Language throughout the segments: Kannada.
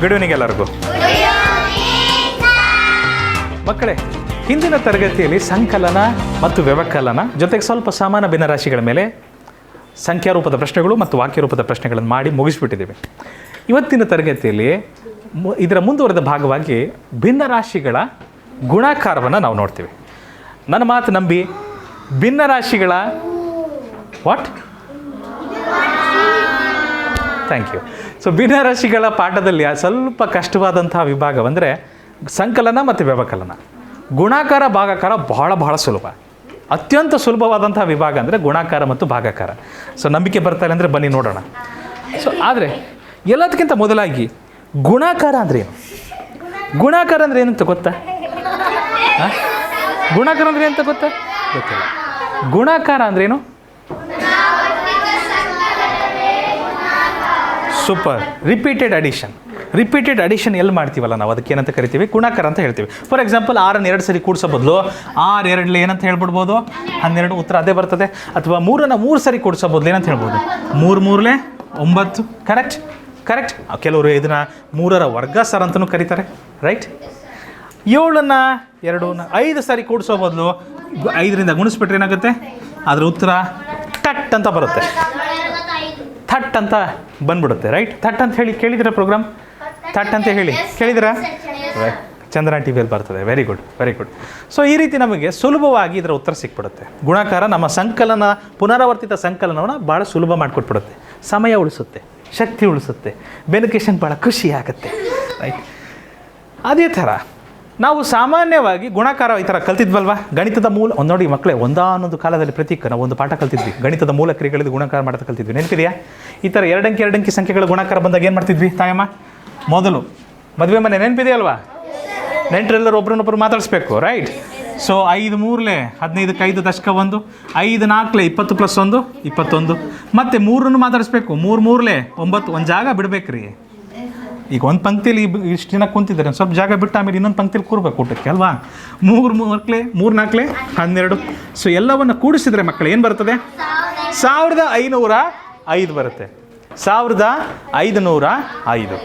ಗುಡ್ ಈವ್ನಿಂಗ್ ಎಲ್ಲರಿಗೂ. ಮಕ್ಕಳೇ, ಹಿಂದಿನ ತರಗತಿಯಲ್ಲಿ ಸಂಕಲನ ಮತ್ತು ವ್ಯವಕಲನ ಜೊತೆಗೆ ಸ್ವಲ್ಪ ಸಮಾನ ಭಿನ್ನರಾಶಿಗಳ ಮೇಲೆ ಸಂಖ್ಯಾರೂಪದ ಪ್ರಶ್ನೆಗಳು ಮತ್ತು ವಾಕ್ಯರೂಪದ ಪ್ರಶ್ನೆಗಳನ್ನು ಮಾಡಿ ಮುಗಿಸ್ಬಿಟ್ಟಿದ್ದೀವಿ. ಇವತ್ತಿನ ತರಗತಿಯಲ್ಲಿ ಇದರ ಮುಂದುವರೆದ ಭಾಗವಾಗಿ ಭಿನ್ನರಾಶಿಗಳ ಗುಣಾಕಾರವನ್ನು ನಾವು ನೋಡ್ತೀವಿ. ನನ್ನ ಮಾತು ನಂಬಿ ಭಿನ್ನರಾಶಿಗಳ ಥ್ಯಾಂಕ್ ಯು. ಸೊ ಭಿನ್ನರಾಶಿಗಳ ಪಾಠದಲ್ಲಿ ಸ್ವಲ್ಪ ಕಷ್ಟವಾದಂತಹ ವಿಭಾಗವಂದರೆ ಸಂಕಲನ ಮತ್ತು ವ್ಯವಕಲನ. ಗುಣಾಕಾರ ಭಾಗಾಕಾರ ಬಹಳ ಸುಲಭ. ಅತ್ಯಂತ ಸುಲಭವಾದಂಥ ವಿಭಾಗ ಅಂದರೆ ಗುಣಾಕಾರ ಮತ್ತು ಭಾಗಾಕಾರ. ಸೊ ನಂಬಿಕೆ ಬರ್ತಾರೆ ಅಂದರೆ ಬನ್ನಿ ನೋಡೋಣ. ಸೊ ಆದರೆ ಎಲ್ಲದಕ್ಕಿಂತ ಮೊದಲಾಗಿ ಗುಣಾಕಾರ ಅಂದರೆ ಏನು? ಗುಣಾಕಾರ ಅಂದರೆ ಏನಂತ ಗೊತ್ತಾ? ಗುಣಾಕಾರ ಅಂದರೆ ಏನಂತ ಗೊತ್ತಾ? ಗೊತ್ತಿಲ್ಲ. ಗುಣಾಕಾರ ಅಂದ್ರೇನು? ಸೂಪರ್. ರಿಪೀಟೆಡ್ ಅಡಿಷನ್ ಎಲ್ಲಿ ಮಾಡ್ತೀವಲ್ಲ ನಾವು ಅದಕ್ಕೆ ಏನಂತ ಕರಿತೀವಿ? ಗುಣಾಕಾರ ಅಂತ ಹೇಳ್ತೀವಿ. ಫಾರ್ ಎಕ್ಸಾಂಪಲ್ 6 2 ಸರಿ ಕೂಡಿಸೋ ಬದಲು 6 2 ಏನಂತ ಹೇಳ್ಬಿಡ್ಬೋದು? 12. ಉತ್ತರ ಅದೇ ಬರ್ತದೆ. ಅಥವಾ 3 3 ಸರಿ ಕೂಡಿಸೋ ಬದಲು ಏನಂತ ಹೇಳ್ಬೋದು? 3 3 9. ಕರೆಕ್ಟ್. ಕೆಲವರು ಇದನ್ನು 3ರ ವರ್ಗ ಸರ್ ಅಂತಲೂ ಕರೀತಾರೆ, ರೈಟ್? 7 2 5 ಸರಿ ಕೂಡಿಸೋ ಬದಲು 5ರಿಂದ ಗುಣಿಸ್ಬಿಟ್ರೆ ಏನಾಗುತ್ತೆ? ಅದರ ಉತ್ತರ ಟಟ್ ಅಂತ ಬರುತ್ತೆ. ಥಟ್ ಅಂತ ಬಂದ್ಬಿಡುತ್ತೆ, ರೈಟ್? ಥಟ್ ಅಂತ ಹೇಳಿ ಕೇಳಿದಿರ ಪ್ರೋಗ್ರಾಮ್? ಥಟ್ ಅಂತ ಹೇಳಿ ಕೇಳಿದಿರಾ? ಚಂದ್ರನ ಟಿ ವಿಯಲ್ಲಿ ಬರ್ತದೆ. Very good. ಸೊ ಈ ರೀತಿ ನಮಗೆ ಸುಲಭವಾಗಿ ಇದರ ಉತ್ತರ ಸಿಕ್ಬಿಡುತ್ತೆ. ಗುಣಾಕಾರ ನಮ್ಮ ಸಂಕಲನ, ಪುನರಾವರ್ತಿತ ಸಂಕಲನವನ್ನು ಭಾಳ ಸುಲಭ ಮಾಡಿಕೊಟ್ಬಿಡುತ್ತೆ. ಸಮಯ ಉಳಿಸುತ್ತೆ, ಶಕ್ತಿ ಉಳಿಸುತ್ತೆ, ಬೆನಿಕೇಶನ್ ಭಾಳ ಖುಷಿ ಆಗುತ್ತೆ, ರೈಟ್? ಅದೇ ಥರ ನಾವು ಸಾಮಾನ್ಯವಾಗಿ ಗುಣಾಕಾರ ಈ ಥರ ಕಲ್ತಿದ್ವಲ್ವಾ? ಗಣಿತದ ಮೂಲ ನೋಡಿ ಮಕ್ಕಳೇ, ಒಂದಾನೊಂದು ಕಾಲದಲ್ಲಿ ಪ್ರತೀಕ ನಾವು ಒಂದು ಪಾಠ ಕಲ್ತಿದ್ವಿ. ಗಣಿತದ ಮೂಲ ಕ್ರಿಯೆಗಳಿದ್ದು ಗುಣಾಕಾರ ಮಾಡೋದು ಕಲ್ತಿದ್ವಿ. ನೆನಪಿದೆಯಾ? ಈ ಥರ 2 ಅಂಕಿ ಸಂಖ್ಯೆಗಳ ಗುಣಾಕಾರ ಬಂದಾಗ ಏನು ಮಾಡ್ತಿದ್ವಿ ತಾಯಮ್ಮ? ಮೊದಲು ಮದುವೆ ಮನೆ ನೆನಪಿದೆಯಲ್ವಾ? ನೆಂಟರೆಲ್ಲರೂ ಒಬ್ರನ್ನೊಬ್ಬರು ಮಾತಾಡಿಸ್ಬೇಕು, ರೈಟ್? ಸೊ 5 3 15 5 ದಶಕ 1, 5 4 20 + 1 21. ಮತ್ತು 3 ಮಾತಾಡಿಸ್ಬೇಕು. 3 3 9. ಒಂದು ಜಾಗ ಬಿಡಬೇಕ್ರಿ. ಈಗ ಒಂದು ಪಂಕ್ತಿಯಲ್ಲಿ ಇಷ್ಟು ದಿನ ಕುಂತಿದ್ದಾರೆ, ಸ್ವಲ್ಪ ಜಾಗ ಬಿಟ್ಟು ಆಮೇಲೆ ಇನ್ನೊಂದು ಪಂಕ್ತಿಯಲ್ಲಿ ಕೂರ್ಬೇಕು ಊಟಕ್ಕೆ ಅಲ್ವಾ? 3 4 12. ಸೊ ಎಲ್ಲವನ್ನು ಕೂಡಿಸಿದರೆ ಮಕ್ಕಳು ಏನು ಬರ್ತದೆ? 1505 ಬರುತ್ತೆ. 1505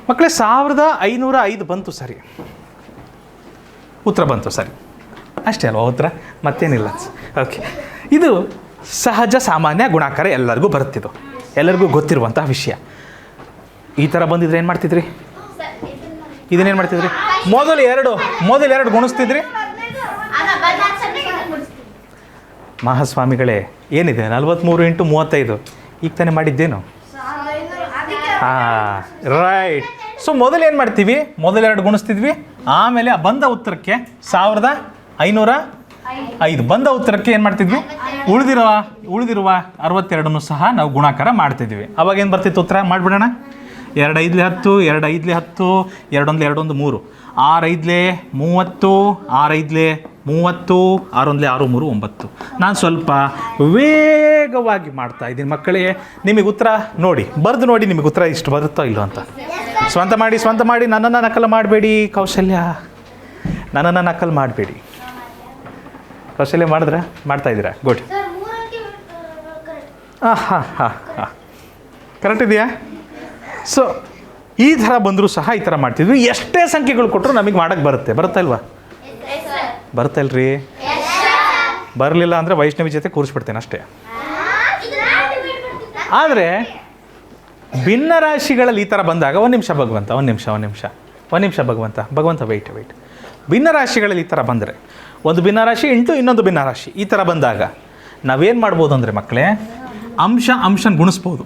ಮಕ್ಕಳೇ, 1505 ಬಂತು, ಸರಿ. ಉತ್ತರ ಬಂತು, ಸರಿ. ಅಷ್ಟೇ ಅಲ್ವಾ ಉತ್ತರ? ಮತ್ತೇನಿಲ್ಲ. ಓಕೆ, ಇದು ಸಹಜ ಸಾಮಾನ್ಯ ಗುಣಾಕಾರ ಎಲ್ಲರಿಗೂ ಬರುತ್ತಿದ್ದು, ಎಲ್ಲರಿಗೂ ಗೊತ್ತಿರುವಂತಹ ವಿಷಯ. ಈ ಥರ ಬಂದಿದ್ರೆ ಏನು ಮಾಡ್ತಿದ್ರಿ? ಇದನ್ನೇನು ಮಾಡ್ತಿದ್ರಿ? ಮೊದಲು ಎರಡು ಗುಣಿಸ್ತಿದ್ರಿ. ಮಹಾಸ್ವಾಮಿಗಳೇ, ಏನಿದೆ 43 × 35 ಈಗ ತಾನೇ ಮಾಡಿದ್ದೇನು? ಹಾಂ, ರೈಟ್. ಸೊ ಮೊದಲು ಏನು ಮಾಡ್ತೀವಿ? ಮೊದಲು 2 ಗುಣಿಸ್ತಿದ್ವಿ, ಆಮೇಲೆ ಬಂದ ಉತ್ತರಕ್ಕೆ 1505 ಬಂದ ಉತ್ತರಕ್ಕೆ ಏನು ಮಾಡ್ತಿದ್ವಿ? ಉಳಿದಿರುವ 62 ಸಹ ನಾವು ಗುಣಾಕಾರ ಮಾಡ್ತಿದ್ವಿ. ಅವಾಗ ಏನು ಬರ್ತಿತ್ತು ಉತ್ತರ? ಮಾಡಿಬಿಡೋಣ. 2 5 10, 2 5 10, 2 1 2 1 3, 6 5 30, 6 5 30, 6 1 6 3 9. ನಾನು ಸ್ವಲ್ಪ ವೇಗವಾಗಿ ಮಾಡ್ತಾ ಇದ್ದೀನಿ ಮಕ್ಕಳೇ. ನಿಮಗೆ ಉತ್ತರ ನೋಡಿ, ಬರೆದು ನೋಡಿ, ನಿಮಗೆ ಉತ್ತರ ಇಷ್ಟು ಬರುತ್ತೋ ಇಲ್ಲೋ ಅಂತ. ಸ್ವಂತ ಮಾಡಿ ನನ್ನನ್ನು ನಕಲು ಮಾಡಬೇಡಿ ಕೌಶಲ್ಯ, ನನ್ನನ್ನು ನಕಲು ಮಾಡಬೇಡಿ. ಕೌಶಲ್ಯ ಮಾಡ್ತಾ ಇದ್ದೀರಾ? ಗುಡ್. ಹಾಂ ಕರೆಕ್ಟ್ ಇದೆಯಾ? ಸೊ ಈ ಥರ ಬಂದರೂ ಸಹ ಈ ಥರ ಮಾಡ್ತಿದ್ವಿ. ಎಷ್ಟೇ ಸಂಖ್ಯೆಗಳು ಕೊಟ್ಟರು ನಮಗೆ ಮಾಡೋಕ್ಕೆ ಬರುತ್ತಾ ಇಲ್ವಾ? ಬರ್ತಾ ಇಲ್ರಿ? ಬರಲಿಲ್ಲ ಅಂದರೆ ವೈಷ್ಣವಿ ಜೊತೆ ಕೂರಿಸ್ಬಿಡ್ತೇನೆ ಅಷ್ಟೇ. ಆದರೆ ಭಿನ್ನರಾಶಿಗಳಲ್ಲಿ ಈ ಥರ ಬಂದಾಗ ಒಂದು ನಿಮಿಷ ಭಗವಂತ ವೆಯ್ಟ್. ಭಿನ್ನರಾಶಿಗಳಲ್ಲಿ ಈ ಥರ ಬಂದರೆ, ಒಂದು ಭಿನ್ನರಾಶಿ ಇಂಟು ಇನ್ನೊಂದು ಭಿನ್ನರಾಶಿ ಈ ಥರ ಬಂದಾಗ ನಾವೇನು ಮಾಡ್ಬೋದು ಅಂದರೆ ಮಕ್ಕಳೇ, ಅಂಶನ ಗುಣಿಸ್ಬೋದು.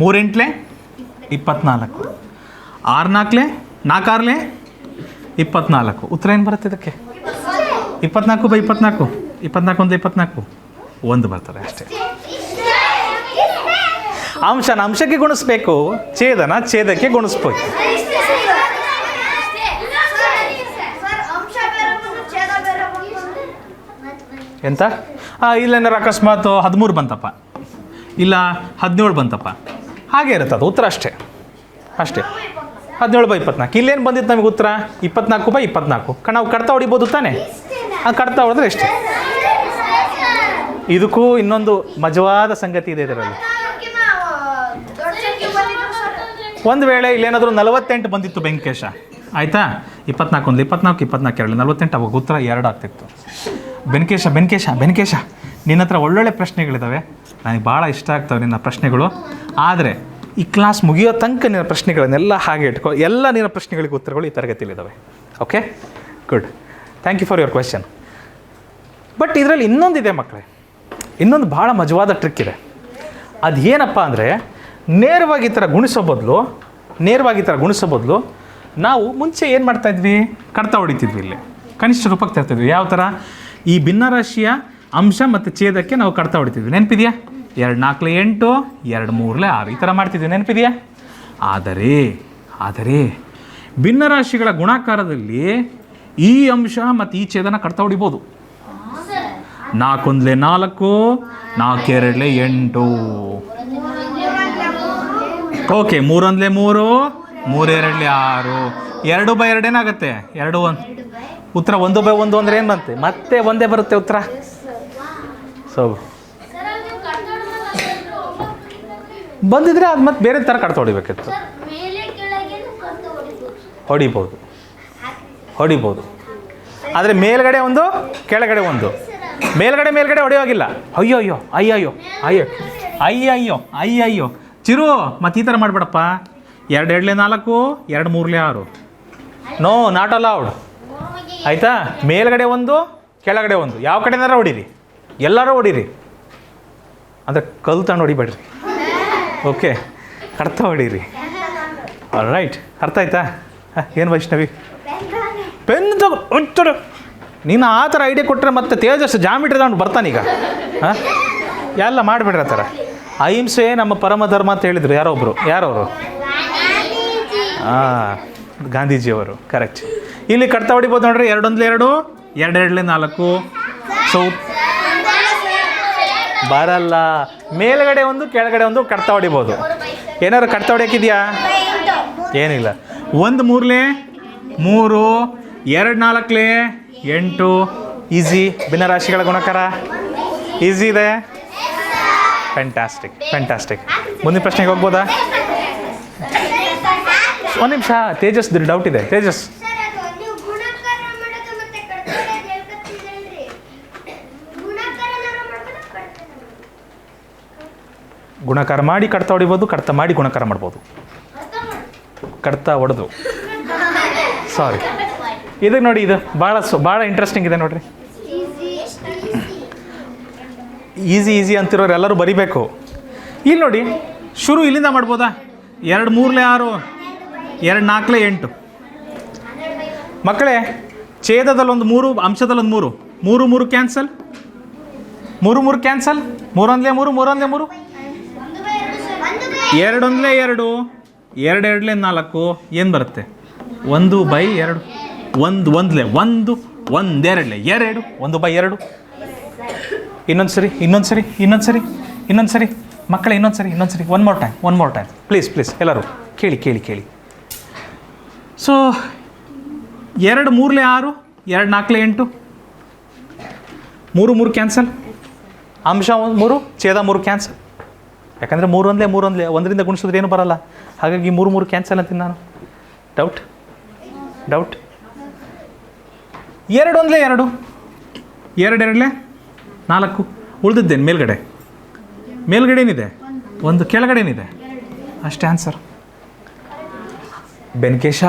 3 8 24, 6 4 4 24. ಉತ್ತರ ಏನು ಬರುತ್ತೆ ಇದಕ್ಕೆ? 24/24, 24 1 24, 1 ಬರ್ತದೆ ಅಷ್ಟೇ. ಅಂಶಕ್ಕೆ ಗುಣಿಸ್ಬೇಕು, ಛೇದಕ್ಕೆ ಗುಣಿಸ್ಬೇಕು. ಎಂತ? ಇಲ್ಲೇನಾರು ಅಕಸ್ಮಾತ್ 13 ಬಂತಪ್ಪ, ಇಲ್ಲ 17 ಬಂತಪ್ಪ, ಹಾಗೆ ಇರುತ್ತೆ ಅದು ಉತ್ತರ ಅಷ್ಟೇ. 17/24. ಇಲ್ಲೇನು ಬಂದಿತ್ತು ನಮಗೆ ಉತ್ತರ? 24/24. ನಾವು ಕಡ್ತಾ ಹೊಡಿಬೋದು ತಾನೆ? ಕಡ್ತಾ ಹೊಡೆದ್ರೆ ಎಷ್ಟೇ. ಇದಕ್ಕೂ ಇನ್ನೊಂದು ಮಜವಾದ ಸಂಗತಿ ಇದೆ ಇದರಲ್ಲಿ. ಒಂದು ವೇಳೆ ಇಲ್ಲೇನಾದರೂ 48 ಬಂದಿತ್ತು ಬೆಂಕೇಶ, ಆಯಿತಾ? 24 ಒಂದು 24 24 2 48, ಅವಾಗ ಉತ್ತರ 2 ಆಗ್ತಿತ್ತು. ಬೆಂಕೇಶ ನಿನ್ನ ಹತ್ರ ಒಳ್ಳೊಳ್ಳೆ ಪ್ರಶ್ನೆಗಳಿದ್ದಾವೆ, ನನಗೆ ಭಾಳ ಇಷ್ಟ ಆಗ್ತವೆ ನಿನ್ನ ಪ್ರಶ್ನೆಗಳು. ಆದರೆ ಈ ಕ್ಲಾಸ್ ಮುಗಿಯೋ ತನಕ ನಿನ್ನ ಪ್ರಶ್ನೆಗಳನ್ನೆಲ್ಲ ಹಾಗೆ ಇಟ್ಕೊ. ಎಲ್ಲ ನಿನ್ನ ಪ್ರಶ್ನೆಗಳಿಗೆ ಉತ್ತರಗಳು ಈ ತರಗತಿಯಲ್ಲಿದ್ದಾವೆ. Okay, good. Thank you for your question. But ಇದರಲ್ಲಿ ಇನ್ನೊಂದಿದೆ ಮಕ್ಕಳೇ, ಇನ್ನೊಂದು ಭಾಳ ಮಜವಾದ ಟ್ರಿಕ್ ಇದೆ. ಅದು ಏನಪ್ಪ ಅಂದರೆ, ನೇರವಾಗಿ ಈ ಥರ ಗುಣಿಸೋ ಬದಲು ನಾವು ಮುಂಚೆ ಏನು ಮಾಡ್ತಾಯಿದ್ವಿ, ಕಡ್ತ ಹೊಡಿತಿದ್ವಿ. ಇಲ್ಲಿ ಕನಿಷ್ಠ ರೂಪಕ್ಕೆ ತರ್ತಿದ್ವಿ. ಯಾವ ಥರ? ಈ ಭಿನ್ನರಾಶಿಯ ಅಂಶ ಮತ್ತು ಛೇದಕ್ಕೆ ನಾವು ಕಡ್ತ ಹೊಡಿತಿದ್ವಿ. ನೆನಪಿದೆಯಾ? 2 4 8, 2 3 6 ಈ ಥರ ಮಾಡ್ತಿದ್ವಿ. ನೆನಪಿದೆಯಾ? ಆದರೆ ಭಿನ್ನರಾಶಿಗಳ ಗುಣಾಕಾರದಲ್ಲಿ ಈ ಅಂಶ ಮತ್ತು ಈ ಛೇದನ ಕಡ್ತ ಹೊಡಿಬೋದು. 4 1 4, 4 2 8. ಓಕೆ, 3 1 3, 3 2 6. 2/2 ಏನಾಗುತ್ತೆ? 2 1. ಉತ್ತರ 1/1 ಅಂದರೆ ಏನು ಬಂತೆ? ಮತ್ತೆ ಒಂದೇ ಬರುತ್ತೆ ಉತ್ತರ. ಸೊ ಬಂದಿದ್ರೆ ಅದು ಮತ್ತೆ ಬೇರೆ ಥರ ಕಡ್ತ ಹೊಡಿಬೇಕಿತ್ತು. ಹೊಡಿಬೋದು. ಆದರೆ ಮೇಲ್ಗಡೆ ಒಂದು, ಕೆಳಗಡೆ ಒಂದು. ಮೇಲ್ಗಡೆ ಹೊಡೆಯೋಗಿಲ್ಲ. ಅಯ್ಯಯ್ಯೋ ಚಿರು, ಮತ್ತೆ ಈ ಥರ ಮಾಡಬೇಡಪ್ಪ. 2 2 4, 2 3 6. No, not allowed. ಆಯಿತಾ? ಮೇಲ್ಗಡೆ ಒಂದು, ಕೆಳಗಡೆ ಒಂದು. ಯಾವ ಕಡೆನಾರ ಹೊಡೀರಿ, ಎಲ್ಲರೂ ಹೊಡೀರಿ. ಅಂದರೆ ಕಲ್ಲು ತಗೊಂಡು ಹೊಡಿಬೇಡ್ರಿ. ಓಕೆ, ಕಡ್ತ ಹೊಡೀರಿ. ರೈಟ್, ಅರ್ಥ ಆಯ್ತಾ? ಏನು ವೈಷ್ಣವಿ? ಪೆನ್ ತಗೋ. ನೀನು ಆ ಥರ ಐಡಿಯಾ ಕೊಟ್ಟರೆ ಮತ್ತೆ ತೇಜಸ್ ಜಾಮಿಟ್ರಿ ತಗೊಂಡು ಬರ್ತಾನೀಗ. ಎಲ್ಲ ಮಾಡಿಬಿಡ್ರಿ ಆ ಥರ. ಅಹಿಂಸೆ ನಮ್ಮ ಪರಮ ಧರ್ಮ ಅಂತ ಹೇಳಿದರು ಯಾರವರು? ಗಾಂಧೀಜಿಯವರು. ಕರೆಕ್ಟ್. ಇಲ್ಲಿ ಕಡ್ತ ಹೊಡಿಬೋದು ನೋಡ್ರಿ. 2 1 2, 2 2 4. ಸೊ ಬರಲ್ಲ. ಮೇಲ್ಗಡೆ ಒಂದು, ಕೆಳಗಡೆ ಒಂದು ಕಡ್ತ ಹೊಡಿಬೋದು. ಏನಾದ್ರು ಕಡ್ತ ಹೊಡಿಯೋಕ್ಕಿದೆಯಾ? ಏನಿಲ್ಲ. 1 3 3, 2 4 8. ಈಸಿ. ಭಿನ್ನರಾಶಿಗಳ ಗುಣಕಾರ ಈಸಿ ಇದೆ. ಫ್ಯಾಂಟಾಸ್ಟಿಕ್. ಮುಂದಿನ ಪ್ರಶ್ನೆಗೆ ಹೋಗ್ಬೋದಾ? ಒಂದು ನಿಮಿಷ, ತೇಜಸ್ ಡೌಟ್ ಇದೆ. ತೇಜಸ್, ಗುಣಕಾರ ಮಾಡಿ ಕಡ್ತ ಹೊಡಿಬೋದು, ಕಡ್ತ ಮಾಡಿ ಗುಣಕಾರ ಮಾಡ್ಬೋದು. ಕಡ್ತ ಹೊಡೆದು, ಸಾರಿ. ಇದಕ್ಕೆ ನೋಡಿ, ಇದು ಭಾಳ ಇಂಟ್ರೆಸ್ಟಿಂಗ್ ಇದೆ ನೋಡ್ರಿ. ಈಸಿ ಅಂತಿರೋರು ಎಲ್ಲರೂ ಬರಿಬೇಕು. ಇಲ್ಲಿ ನೋಡಿ, ಶುರು ಇಲ್ಲಿಂದ ಮಾಡ್ಬೋದಾ? 2 3 6, 2 4 8. ಮಕ್ಕಳೇ, ಛೇದದಲ್ಲೊಂದು 3, ಅಂಶದಲ್ಲೊಂದು 3. 3 3 ಕ್ಯಾನ್ಸಲ್. 3 3 ಕ್ಯಾನ್ಸಲ್. 3 1 3, 3 1 3. 2 1 2, 2 2 4. ಏನು ಬರುತ್ತೆ? 1/2. 1 1 1, 1 2 2, 1/2. ಇನ್ನೊಂದು ಸರಿ ಮಕ್ಕಳೇ, ಇನ್ನೊಂದು ಸರಿ. ಒನ್ ಮೋರ್ ಟೈಮ್ ಪ್ಲೀಸ್ ಎಲ್ಲರೂ ಕೇಳಿ. ಸೊ 2 3 6, 2 4 8. 3 3 ಕ್ಯಾನ್ಸಲ್. ಅಂಶ 3, ಛೇದ 3 ಕ್ಯಾನ್ಸಲ್. ಯಾಕಂದರೆ 3 1 3, 1ರಿಂದ ಗುಣಿಸಿದ್ರೆ ಏನು ಬರಲ್ಲ. ಹಾಗಾಗಿ 3 3 ಕ್ಯಾನ್ಸಲ್ ಅಂತೀನಿ ನಾನು. ಡೌಟ್. 2 1 2, 2 2 4. ಉಳಿದಿದ್ದೇನೆ ಮೇಲ್ಗಡೆ ಏನಿದೆ? 1 ಕೆಳಗಡೆ ಏನಿದೆ? ಅಷ್ಟೇ ಆನ್ಸರ್. ಬೆಂಕೇಶ,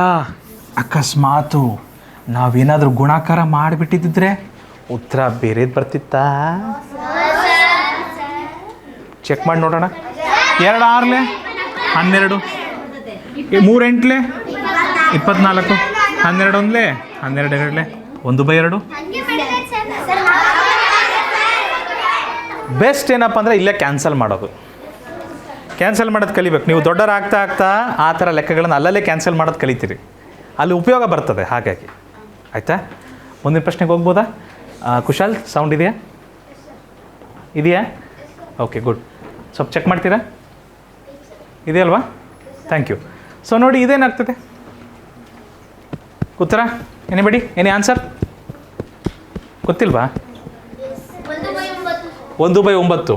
ಅಕಸ್ಮಾತು ನಾವೇನಾದರೂ ಗುಣಾಕಾರ ಮಾಡಿಬಿಟ್ಟಿದ್ದರೆ ಉತ್ತರ ಬೇರೆದು ಬರ್ತಿತ್ತಾ? ಚೆಕ್ ಮಾಡಿ ನೋಡೋಣ. 2 6 12, 3 8 24, 12 1 12 2, 1/2. ಬೆಸ್ಟ್ ಏನಪ್ಪ ಅಂದರೆ ಇಲ್ಲೇ ಕ್ಯಾನ್ಸಲ್ ಮಾಡೋದು ಕಲಿಬೇಕು. ನೀವು ದೊಡ್ಡರ ಆಗ್ತಾ ಆ ಥರ ಲೆಕ್ಕಗಳನ್ನು ಅಲ್ಲಲ್ಲೇ ಕ್ಯಾನ್ಸಲ್ ಮಾಡೋದು ಕಲಿತೀರಿ. ಅಲ್ಲಿ ಉಪಯೋಗ ಬರ್ತದೆ. ಹಾಗಾಗಿ ಆಯಿತಾ? ಮುಂದಿನ ಪ್ರಶ್ನೆಗೆ ಹೋಗ್ಬೋದಾ? ಕುಶಾಲ್, ಸೌಂಡ್ ಇದೆಯಾ? Okay, good. ಸ್ವಲ್ಪ ಚೆಕ್ ಮಾಡ್ತೀರಾ? ಇದೆಯಲ್ವಾ? Thank you. ಸೊ ನೋಡಿ, ಇದೇನಾಗ್ತದೆ ಉತ್ತರ? ಎನಿ ಆನ್ಸರ್ ಗೊತ್ತಿಲ್ವಾ? 1/9.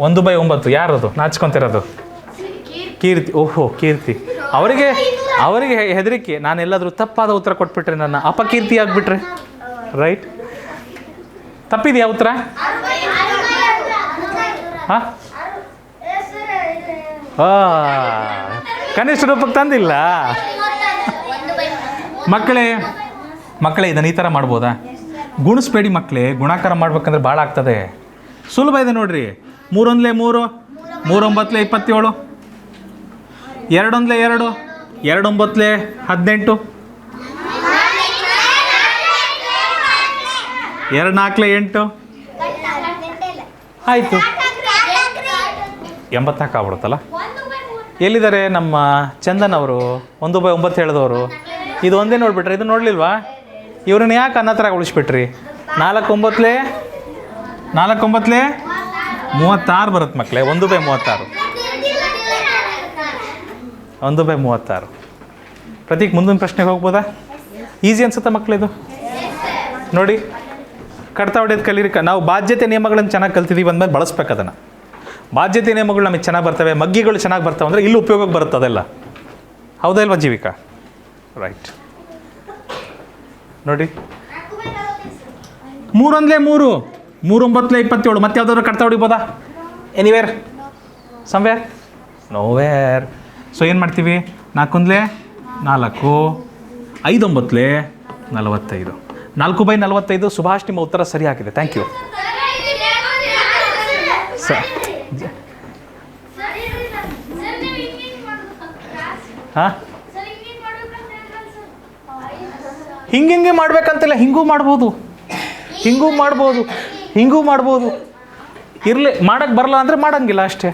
1/9 ಯಾರದು ನಾಚ್ಕೊತಿರೋದು? ಕೀರ್ತಿ. ಓಹೋ, ಕೀರ್ತಿ. ಅವರಿಗೆ ಹೆದರಿಕೆ, ನಾನೆಲ್ಲಾದರೂ ತಪ್ಪಾದ ಉತ್ತರ ಕೊಟ್ಬಿಟ್ರೆ ನನ್ನ ಅಪಕೀರ್ತಿ ಆಗಿಬಿಟ್ರೆ. ರೈಟ್? ತಪ್ಪಿದೆಯಾ ಉತ್ತರ? ಹಾಂ, ಕನಿಷ್ಠ ರೂಪಕ್ಕೆ ತಂದಿಲ್ಲ. ಮಕ್ಕಳೇ ಇದನ್ನು ಈ ಥರ ಮಾಡ್ಬೋದಾ? ಗುಣಿಸ್ಬೇಡಿ ಮಕ್ಕಳೇ, ಗುಣಾಕಾರ ಮಾಡ್ಬೇಕಂದ್ರೆ ಭಾಳ ಆಗ್ತದೆ. ಸುಲಭ ಇದೆ ನೋಡ್ರಿ. 3 × 3, 3 × 9 = 27, 2 × 2, 2 × 9 = 18, 2 × 4 = 8. ಆಯಿತು, 84 ಆಗ್ಬಿಡುತ್ತಲ್ಲ. ಎಲ್ಲಿದ್ದಾರೆ ನಮ್ಮ ಚಂದನ್ ಅವರು? 1/9 ಹೇಳಿದವರು. ಇದು ಒಂದೇ ನೋಡಿಬಿಟ್ರೆ, ಇದು ನೋಡಲಿಲ್ವಾ? ಇವ್ರನ್ನ ಯಾಕೆ ಅನ್ನತ್ರ ಉಳಿಸ್ಬಿಟ್ರಿ? 4 × 9 = 36 ಬರುತ್ತೆ ಮಕ್ಕಳೇ. 1/36. 1/36. ಪ್ರತೀಕ್, ಮುಂದಿನ ಪ್ರಶ್ನೆಗೆ ಹೋಗ್ಬೋದಾ? ಈಸಿ ಅನ್ಸುತ್ತಾ ಮಕ್ಕಳಿದು? ನೋಡಿ, ಕಡ್ತಾ ಹೊಡೆಯೋದು ಕಲೀರಿ. ನಾವು ಬಾಧ್ಯತೆ ನಿಯಮಗಳನ್ನು ಚೆನ್ನಾಗಿ ಕಲ್ತಿದ್ದೀವಿ ಅಂದಮೇಲೆ ಬಳಸ್ಬೇಕು ಅದನ್ನು. ಬಾಧ್ಯತೆ ನಿಯಮಗಳು ನಮಗೆ ಚೆನ್ನಾಗಿ ಬರ್ತವೆ, ಮಗ್ಗಿಗಳು ಚೆನ್ನಾಗಿ ಬರ್ತವೆ ಅಂದರೆ ಇಲ್ಲಿ ಉಪಯೋಗಕ್ಕೆ ಬರುತ್ತೆ ಅದೆಲ್ಲ. ಹೌದಾ ಇಲ್ವಾ ಜೀವಿಕಾ? ರೈಟ್. ನೋಡಿ, 3 × 3, 3 × 9 = 27. ಮತ್ತೆ ಯಾವುದಾದ್ರು ಕಡ್ತಾ ಹೊಡಿಬೋದಾ? ಎನಿವೇರ್? ಸಮ್ವೇರ್? ನೋವೇರ್. ಸೊ ಏನು ಮಾಡ್ತೀವಿ? 4 × 4, 5 × 9 = 45. 4/45. ಸುಭಾಷ್, ನಿಮ್ಮ ಉತ್ತರ ಸರಿಯಾಗಿದೆ. Thank you. ಹಾಂ, ಹಿಂಗೆ ಮಾಡ್ಬೇಕಂತಿಲ್ಲ. ಹಿಂಗೂ ಮಾಡ್ಬೋದು. ಇರಲಿ, ಮಾಡೋಕ್ಕೆ ಬರಲ್ಲ ಅಂದರೆ ಮಾಡೋಂಗಿಲ್ಲ ಅಷ್ಟೇ.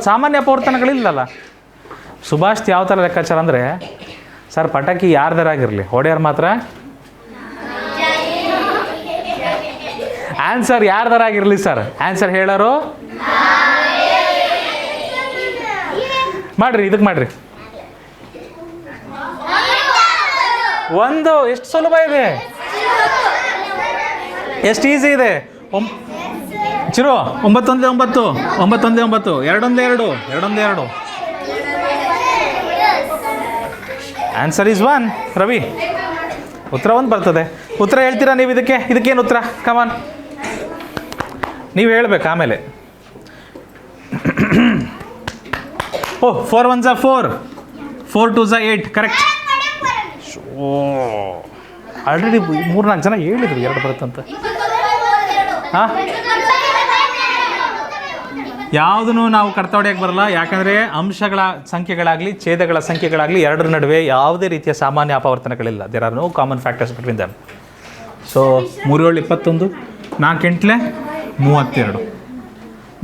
ಸಾಮಾನ್ಯ ಅಪವರ್ತನಗಳಿಲ್ಲಲ್ಲ. ಸುಭಾಷ್ ಯಾವ ಥರ ಲೆಕ್ಕಾಚಾರ ಅಂದರೆ, ಸರ್ ಪಟಾಕಿ ಯಾರ್ದಾರಾಗಿರಲಿ, ಹೊಡೆಯೋರು ಮಾತ್ರ ಆನ್ಸರ್ ಯಾರ್ದಾರಾಗಿರಲಿ ಸರ್, ಆನ್ಸರ್ ಹೇಳೋರು ಮಾಡಿರಿ. ಇದಕ್ಕೆ ಮಾಡಿರಿ. 1 ಎಷ್ಟು ಸುಲಭ ಇದೆ, ಎಷ್ಟು ಈಸಿ ಇದೆ. ಚಿರು 9 × 1 = 9, 9 × 1 = 9, 2 × 2, 2 × 2. Answer is 1. ರವಿ, ಉತ್ತರ 1 ಬರ್ತದೆ. ಉತ್ತರ ಹೇಳ್ತೀರಾ ನೀವು? ಇದಕ್ಕೇನು ಉತ್ತರ? ಕಮಾನ್, ನೀವು ಹೇಳ್ಬೇಕು ಆಮೇಲೆ. 4 × 1 = 4, 4 × 2 = 8. ಕರೆಕ್ಟ್. ಆಲ್ರೆಡಿ 3-4 ಜನ ಹೇಳಿದ್ರು 2 ಬರುತ್ತಂತ. ಹಾಂ, ಯಾವುದೂ ನಾವು ಕಡ್ತಾ ಹೊಡೆಯೋಕ್ಕೆ ಬರಲ್ಲ. ಯಾಕಂದರೆ ಅಂಶಗಳ ಸಂಖ್ಯೆಗಳಾಗಲಿ ಛೇದಗಳ ಸಂಖ್ಯೆಗಳಾಗಲಿ 2 ನಡುವೆ ಯಾವುದೇ ರೀತಿಯ ಸಾಮಾನ್ಯ ಅಪವರ್ತನಗಳಿಲ್ಲ. There are no common factors between them. So 3 × 7 = 21, 4 × 8 = 32.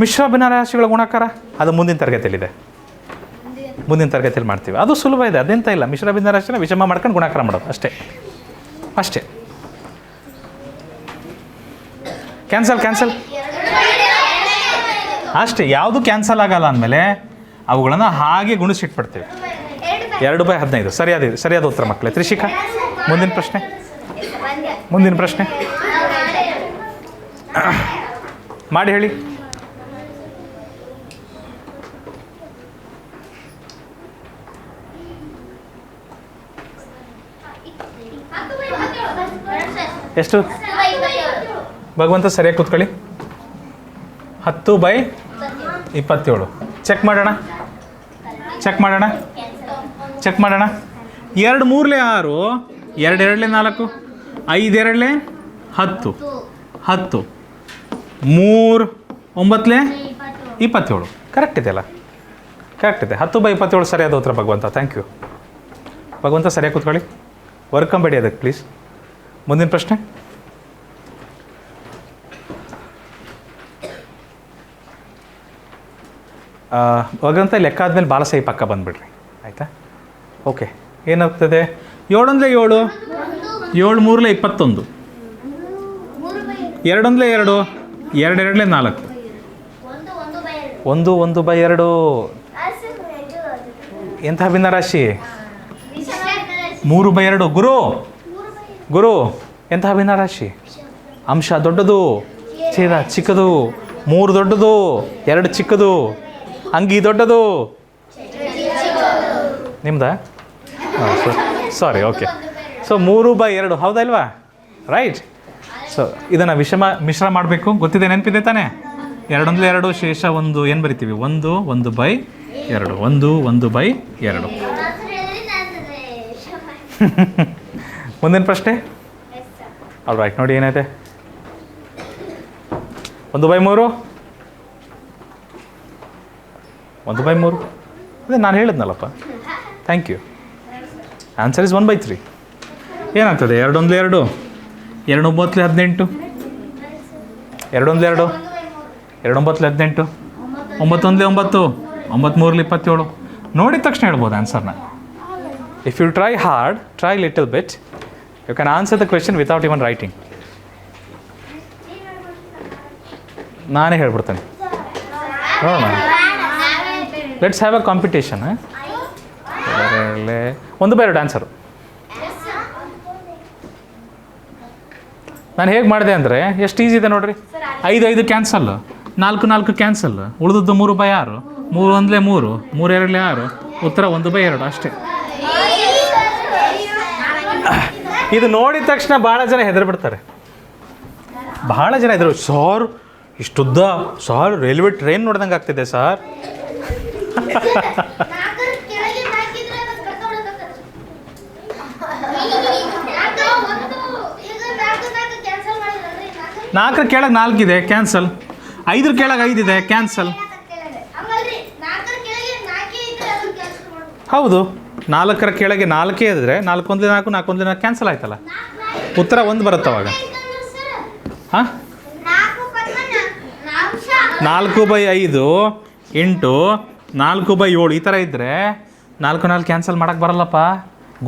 ಮಿಶ್ರ ಭಿನ್ನರಾಶಿಗಳ ಗುಣಾಕಾರ ಅದು ಮುಂದಿನ ತರಗತಿಯಲ್ಲಿದೆ. ಮುಂದಿನ ತರಗತಿಯಲ್ಲಿ ಮಾಡ್ತೀವಿ. ಅದು ಸುಲಭ ಇದೆ, ಅದೆಂತ ಇಲ್ಲ. ಮಿಶ್ರ ಭಿನ್ನರಾಶಿನ ವಿಷಮ ಮಾಡ್ಕೊಂಡು ಗುಣಾಕಾರ ಮಾಡೋದು ಅಷ್ಟೇ. ಕ್ಯಾನ್ಸಲ್ ಅಷ್ಟೇ. ಯಾವುದು ಕ್ಯಾನ್ಸಲ್ ಆಗಲ್ಲ ಅಂದಮೇಲೆ ಅವುಗಳನ್ನು ಹಾಗೆ ಗುಣಿಸಿಟ್ಬಿಡ್ತೀವಿ. 2/15 ಸರಿಯಾದ ಉತ್ತರ ಮಕ್ಕಳೇ. ತ್ರಿಷಿಕಾ, ಮುಂದಿನ ಪ್ರಶ್ನೆ ಮಾಡಿ ಹೇಳಿ. ಎಷ್ಟು? ಭಗವಂತ ಸರಿಯಾಗಿ ಕೂತ್ಕೊಳ್ಳಿ. 10/27. ಚೆಕ್ ಮಾಡೋಣ. 2 3 6, 2 2 4, 5 2 10, 10 3 9 27. ಕರೆಕ್ಟ್ ಇದೆಯಲ್ಲ? ಕರೆಕ್ಟ್ ಇದೆ. 10/27 ಸರಿಯಾದ ಉತ್ತರ ಭಗವಂತ. ಥ್ಯಾಂಕ್ ಯು ಭಗವಂತ. ಸರಿಯಾಗಿ ಕೂತ್ಕೊಳ್ಳಿ. ವರ್ಕಂಬೇಡಿ ಅದಕ್ಕೆ ಪ್ಲೀಸ್. ಮುಂದಿನ ಪ್ರಶ್ನೆ. ಭಗವಂತ ಲೆಕ್ಕ ಆದಮೇಲೆ ಬಾಲಸಾಹಿ ಪಕ್ಕ ಬಂದುಬಿಡ್ರಿ, ಆಯಿತಾ? ಓಕೆ. ಏನಾಗ್ತದೆ? 7 × 7, 7 3 = 21, 2 × 2, 2 2 4, 1 1/2. ಎಂಥ ಭಿನ್ನರಾಶಿ? 3/2. ಗುರು ಎಂಥ ಭಿನ್ನರಾಶಿ? ಅಂಶ ದೊಡ್ಡದು, ಛೇದ ಚಿಕ್ಕದು. 3 ದೊಡ್ಡದು, 2 ಚಿಕ್ಕದು. ಅಂಗಿ ದೊಡ್ಡದು, ನಿಮ್ದಾ? ಸಾರಿ, ಓಕೆ. ಸೊ 3/2 ಹೌದಲ್ವಾ? ರೈಟ್. ಸೊ ಇದನ್ನು ಮಿಶ್ರ ಮಾಡಬೇಕು, ಗೊತ್ತಿದೆ, ನೆನಪಿದೆ ತಾನೇ? 2 ಶೇಷ 1 ಏನು ಬರಿತೀವಿ? 1 1/2 1 1/2. ಮುಂದಿನ ಪ್ರಶ್ನೆ. ಆಲ್ ರೈಟ್, ನೋಡಿ ಏನೈತೆ. 1/3 1/3 ಅದೇ ನಾನು ಹೇಳಿದ್ನಲ್ಲಪ್ಪ. Thank you. Answer is 1/3. ಏನಾಗ್ತದೆ? 2 1 2 2 9 18 2 1 2 2 9 18 9 1 9 9 3 27. ನೋಡಿದ ತಕ್ಷಣ ಹೇಳ್ಬೋದು ಆನ್ಸರ್ನ. If you try hard, try little bit, you can answer the question without even writing. ನಾನೇ ಹೇಳ್ಬಿಡ್ತೇನೆ, ನೋಡೋಣ. Let's have a competition. 1/2 answer. ನಾನು ಹೇಗೆ ಮಾಡಿದೆ ಅಂದರೆ ಎಷ್ಟು ಈಸಿ ಇದೆ ನೋಡಿರಿ. 5 5 ಕ್ಯಾನ್ಸಲ್, 4 4 ಕ್ಯಾನ್ಸಲ್, ಉಳಿದದ್ದು 3/6, 3 1 3, 3 2 6, ಉತ್ತರ 1/2 ಅಷ್ಟೇ. ಇದು ನೋಡಿದ ತಕ್ಷಣ ಭಾಳ ಜನ ಹೆದರ್ಬಿಡ್ತಾರೆ. ಭಾಳ ಜನ ಹೆದರು, ಸಾರ್ ಇಷ್ಟುದ್ದ, ಸಾರ್ ರೈಲ್ವೆ ಟ್ರೈನ್ ನೋಡ್ದಂಗೆ ಆಗ್ತಿದೆ ಸಾರ್. ನಾಲ್ಕರ ಕೆಳಗೆ 4 ಇದೆ, ಕ್ಯಾನ್ಸಲ್. 5 ಕೆಳಗೆ 5 ಇದೆ, ಕ್ಯಾನ್ಸಲ್. ಹೌದು, 4ರ ಕೆಳಗೆ 4 ಇದ್ದರೆ 4 1 4 4 1 4 ಕ್ಯಾನ್ಸಲ್ ಆಯ್ತಲ್ಲ, ಉತ್ತರ 1 ಬರುತ್ತೆ ಅವಾಗ. ಹಾಂ, 4/5 ಇಂಟು 4/7 ಈ ಥರ ಇದ್ದರೆ 4 4 ಕ್ಯಾನ್ಸಲ್ ಮಾಡೋಕ್ಕೆ ಬರಲ್ಲಪ್ಪ.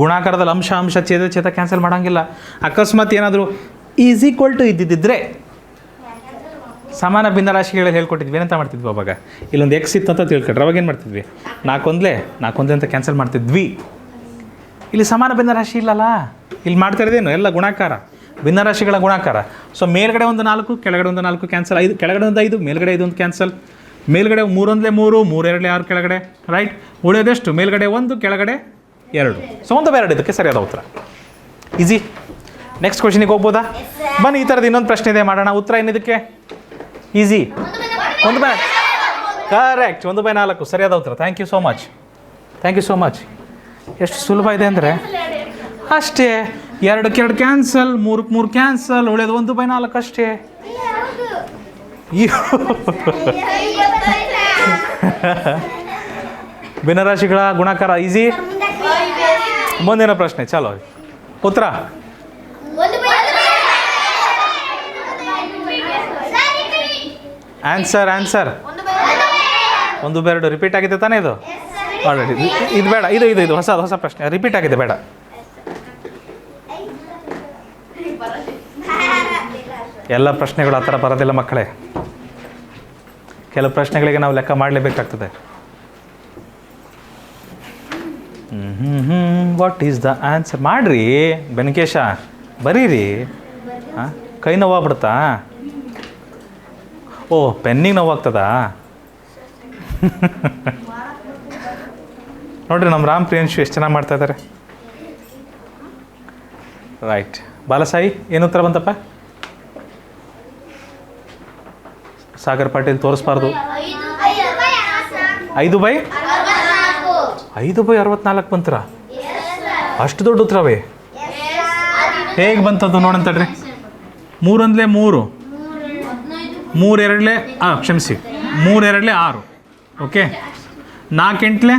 ಗುಣಾಕಾರದಲ್ಲಿ ಅಂಶ ಛೇದ ಕ್ಯಾನ್ಸಲ್ ಮಾಡೋಂಗಿಲ್ಲ. ಅಕಸ್ಮಾತ್ ಏನಾದರೂ ಈಸ್ ಈಕ್ವಲ್ ಟು ಇದ್ದಿದ್ದರೆ ಸಮಾನ ಭಿನ್ನರಾಶಿಗಳಲ್ಲಿ ಹೇಳ್ಕೊಟ್ಟಿದ್ವಿ, ಏನಂತ ಮಾಡ್ತಿದ್ವಿ ಅವಾಗ? ಇಲ್ಲೊಂದು ಎಕ್ಸ್ ಇತ್ತು ಅಂತ ತಿಳ್ಕೊಂಡ್ರೆ ಅವಾಗ ಏನು ಮಾಡ್ತಿದ್ವಿ? 4 1 ಅಂತ ಕ್ಯಾನ್ಸಲ್ ಮಾಡ್ತಿದ್ವಿ. ಇಲ್ಲಿ ಸಮಾನ ಭಿನ್ನರಾಶಿ ಇಲ್ಲಲ್ಲ, ಇಲ್ಲಿ ಮಾಡ್ತಾ ಇರೋದೇನು? ಎಲ್ಲ ಗುಣಾಕಾರ, ಭಿನ್ನರಾಶಿಗಳ ಗುಣಾಕಾರ. ಸೊ ಮೇಲ್ಗಡೆ ಒಂದು 4, ಕೆಳಗಡೆ ಒಂದು 4 ಕ್ಯಾನ್ಸಲ್, 5 ಕೆಳಗಡೆ ಒಂದು 5, ಮೇಲ್ಗಡೆ 5 ಒಂದು ಕ್ಯಾನ್ಸಲ್. ಮೇಲ್ಗಡೆ 3 1 3, 3 2 6 ಕೆಳಗಡೆ, ರೈಟ್. ಉಳಿಯೋದೆಷ್ಟು? ಮೇಲ್ಗಡೆ 1, ಕೆಳಗಡೆ 2. ಸೊ 1/2 ಇದಕ್ಕೆ ಸರಿಯಾದ ಉತ್ತರ. ಈಸಿ. ನೆಕ್ಸ್ಟ್ ಕ್ವೆಶನಿಗೆ ಹೋಗ್ಬೋದಾ? ಬನ್ನಿ, ಈ ಥರದ್ದು ಇನ್ನೊಂದು ಪ್ರಶ್ನೆ ಇದೆ, ಮಾಡೋಣ. ಉತ್ತರ ಏನಿದಕ್ಕೆ? ಈಸಿ. 1/4. ಕರೆಕ್ಟ್, 1/4 ಸರಿಯಾದ ಉತ್ತರ. Thank you so much, thank you so much. ಎಷ್ಟು ಸುಲಭ ಇದೆ ಅಂದರೆ ಅಷ್ಟೇ. 2ಕ್ಕೆ 2 ಕ್ಯಾನ್ಸಲ್, 3ಕ್ಕೆ 3 ಕ್ಯಾನ್ಸಲ್, ಉಳಿಯೋದು 1/4 ಅಷ್ಟೇ. ಭಿನ್ನರಾಶಿಗಳ ಗುಣಾಕಾರ ಈಸಿ. ಮುಂದಿನ ಪ್ರಶ್ನೆ, ಚಲೋ. ಉತ್ತರ ಆನ್ಸರ್ 1/2 ರಿಪೀಟ್ ಆಗಿದೆ ತಾನೇ ಇದು? ಆಲ್ರೆಡಿ ಇದು ಬೇಡ, ಇದು ಹೊಸ ಪ್ರಶ್ನೆ, ರಿಪೀಟ್ ಆಗಿದೆ, ಬೇಡ. ಎಲ್ಲ ಪ್ರಶ್ನೆಗಳು ಆ ಥರ ಬರೋದಿಲ್ಲ ಮಕ್ಕಳೇ. ಕೆಲವು ಪ್ರಶ್ನೆಗಳಿಗೆ ನಾವು ಲೆಕ್ಕ ಮಾಡಲೇಬೇಕಾಗ್ತದೆ. What is the answer? ಮಾಡಿರಿ ಬೆನಕೇಶ, ಬರೀರಿ. ಹಾಂ, ಕೈ ನೋವಾಗ್ಬಿಡುತ್ತಾ? ಓ, ಪೆನ್ನಿಗೆ ನೋವಾಗ್ತದಾ? ನೋಡಿರಿ, ನಮ್ಮ ರಾಮ್ ಪ್ರಿಯಂಶು ಎಷ್ಟು ಚೆನ್ನಾಗಿ ಮಾಡ್ತಾ ಇದ್ದಾರೆ. ರೈಟ್. ಬಾಲಸಾಯಿ, ಏನು ಉತ್ತರ ಬಂತಪ್ಪ? ಸಾಗರ್ ಪಾಟೀಲ್ ತೋರಿಸ್ಬಾರ್ದು. 5/64 ಬಂತರ? ಅಷ್ಟು ದೊಡ್ಡ ಉತ್ತರವೇ? ಹೇಗೆ ಬಂತದ್ದು ನೋಡಂತಡ್ರಿ. 3 1 3, 3 2 ಕ್ಷಮಿಸಿ, 3 2 6, ಓಕೆ. 4 8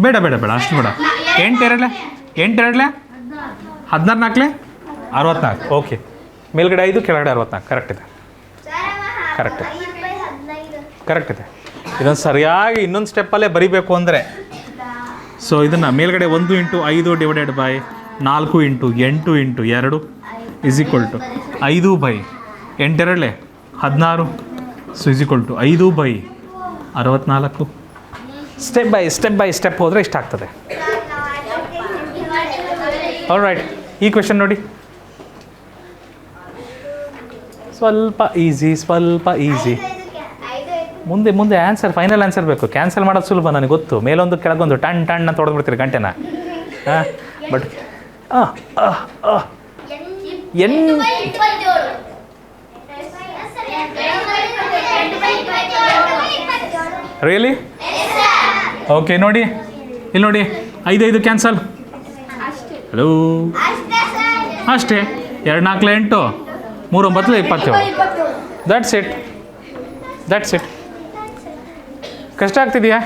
ಬೇಡ ಅಷ್ಟು ಬೇಡ. 8 2 16 4 64, ಓಕೆ. ಮೇಲ್ಗಡೆ 5, ಕೆಳಗಡೆ 64, ಕರೆಕ್ಟ್ ಇದೆ. ಇದನ್ನು ಸರಿಯಾಗಿ ಇನ್ನೊಂದು ಸ್ಟೆಪ್ಪಲ್ಲೇ ಬರಿಬೇಕು ಅಂದರೆ, ಸೊ ಇದನ್ನು ಮೇಲ್ಗಡೆ 1 × 5 divided by 4 × 8 × 2 is equal to 5/8 2 16, so is equal to 5/64. Step by step ಹೋದರೆ ಇಷ್ಟ ಆಗ್ತದೆ. ಆಲ್ ರೈಟ್, ಈ ಕ್ವೆಶನ್ ನೋಡಿ, ಸ್ವಲ್ಪ ಈಸಿ. ಮುಂದೆ ಮುಂದೆ ಆನ್ಸರ್, ಫೈನಲ್ ಆನ್ಸರ್ ಬೇಕು. ಕ್ಯಾನ್ಸಲ್ ಮಾಡೋದು ಸುಲಭ, ನನಗೆ ಗೊತ್ತು. ಮೇಲೊಂದು ಕೆಳಗೊಂದು ಟಣ್ ಟಣ್ ಅಂತ ಹೊಡೆದ್ಬಿಡ್ತೀರಿ ಗಂಟೆನ. ಹಾಂ, ಬಟ್ ರಿಯಲಿ? ಓಕೆ, ನೋಡಿ ಇಲ್ಲಿ ನೋಡಿ, 5 ಕ್ಯಾನ್ಸಲ್. ಹಲೋ, ಅಷ್ಟೇ. 2 4 8, 3 9 27. That's it. ಕಷ್ಟ ಆಗ್ತಿದೆಯಾ?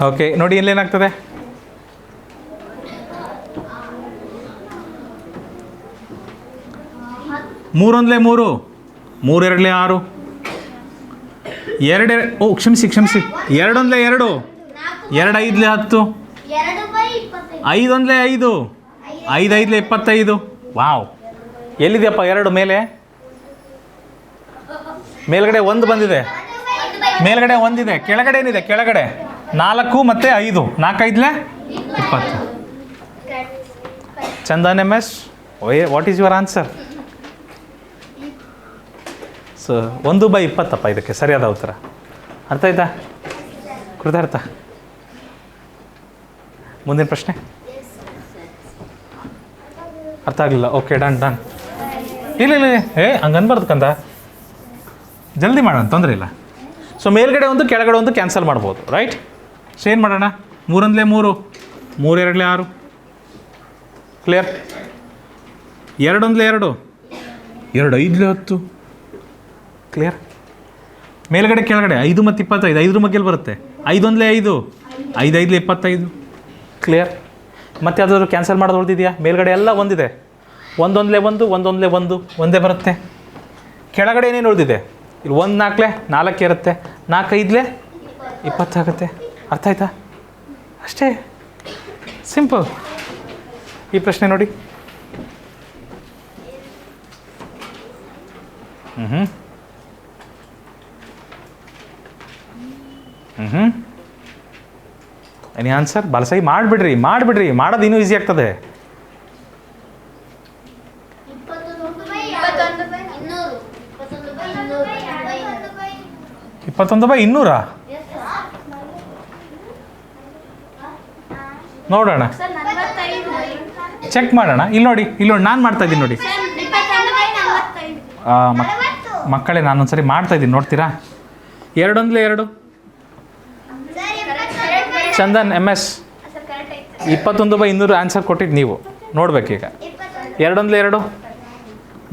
ಓಕೆ, ನೋಡಿ ಇಲ್ಲೇನಾಗ್ತದೆ. 3 1 3, 3 2 6, 2 ಓ ಕ್ಷಮಿಸಿ 2 1 2, 2 5 10, 5 1 5, 5 5 25. ವಾವ್, ಎಲ್ಲಿದೆಯಪ್ಪ 2 ಮೇಲೆ? ಮೇಲ್ಗಡೆ 1 ಬಂದಿದೆ, ಮೇಲ್ಗಡೆ 1 ಇದೆ, ಕೆಳಗಡೆ ಏನಿದೆ? ಕೆಳಗಡೆ 4 ಮತ್ತು 5, 4 5 20. Chandan MS, what is your answer? So 1/20 ಇದಕ್ಕೆ ಸರಿಯಾದ ಉತ್ತರ. ಅರ್ಥ ಆಯ್ತಾ? ಕೃತಾರ್ಥ? ಮುಂದಿನ ಪ್ರಶ್ನೆ ಅರ್ಥ ಆಗಲಿಲ್ಲ? Okay, done. ಇಲ್ಲ ಹಂಗೆ ಅನ್ಬಾರ್ದು ಕಂದ, ಜಲ್ದಿ ಮಾಡೋಣ, ತೊಂದರೆ ಇಲ್ಲ. ಸೊ ಮೇಲ್ಗಡೆ 1 ಕೆಳಗಡೆ 1 ಕ್ಯಾನ್ಸಲ್ ಮಾಡ್ಬೋದು, ರೈಟ್? ಸೊ ಏನು ಮಾಡೋಣ? 3 1 3, 3 2 6, ಕ್ಲಿಯರ್? 2 1 2, 2 5 10, ಕ್ಲಿಯರ್? ಮೇಲ್ಗಡೆ ಕೆಳಗಡೆ 5 ಮತ್ತು 25, 5 ಮಗ್ಗೆಲ್ಲಿ ಬರುತ್ತೆ? 5 1 5, 5 5 25, ಕ್ಲಿಯರ್? ಮತ್ತೆ ಯಾವುದಾದ್ರು ಕ್ಯಾನ್ಸಲ್ ಮಾಡೋದು ಉಳಿದಿದೆಯಾ? ಮೇಲ್ಗಡೆ ಎಲ್ಲ ಒಂದಿದೆ, 1 1 1, 1 1 1 ಒಂದೇ ಬರುತ್ತೆ. ಕೆಳಗಡೆ ಏನೇನು ಉಳಿದಿದೆ? ಇಲ್ಲಿ 1 4 4 ಇರುತ್ತೆ, 4 5 20 ಆಗುತ್ತೆ. ಅರ್ಥ ಆಯ್ತಾ? ಅಷ್ಟೇ, ಸಿಂಪಲ್. ಈ ಪ್ರಶ್ನೆ ನೋಡಿ. Any answer? ಬಾಲಸಾಯಿ ಮಾಡಿಬಿಡ್ರಿ, ಮಾಡೋದು ಇನ್ನೂ ಈಸಿ ಆಗ್ತದೆ. 21/200 ನೋಡೋಣ, ಚೆಕ್ ಮಾಡೋಣ. ಇಲ್ಲಿ ನೋಡಿ ನಾನು ಮಾಡ್ತಾ ಇದ್ದೀನಿ ನೋಡಿ ಮಕ್ಕಳೇ, ನಾನೊಂದ್ಸರಿ ಮಾಡ್ತಾ ಇದ್ದೀನಿ, ನೋಡ್ತೀರಾ? 2 1 2, ಚಂದನ್ MS 21/200 ಆನ್ಸರ್ ಕೊಟ್ಟಿದ್ದು ನೀವು ನೋಡ್ಬೇಕೀಗ. 2 1 2,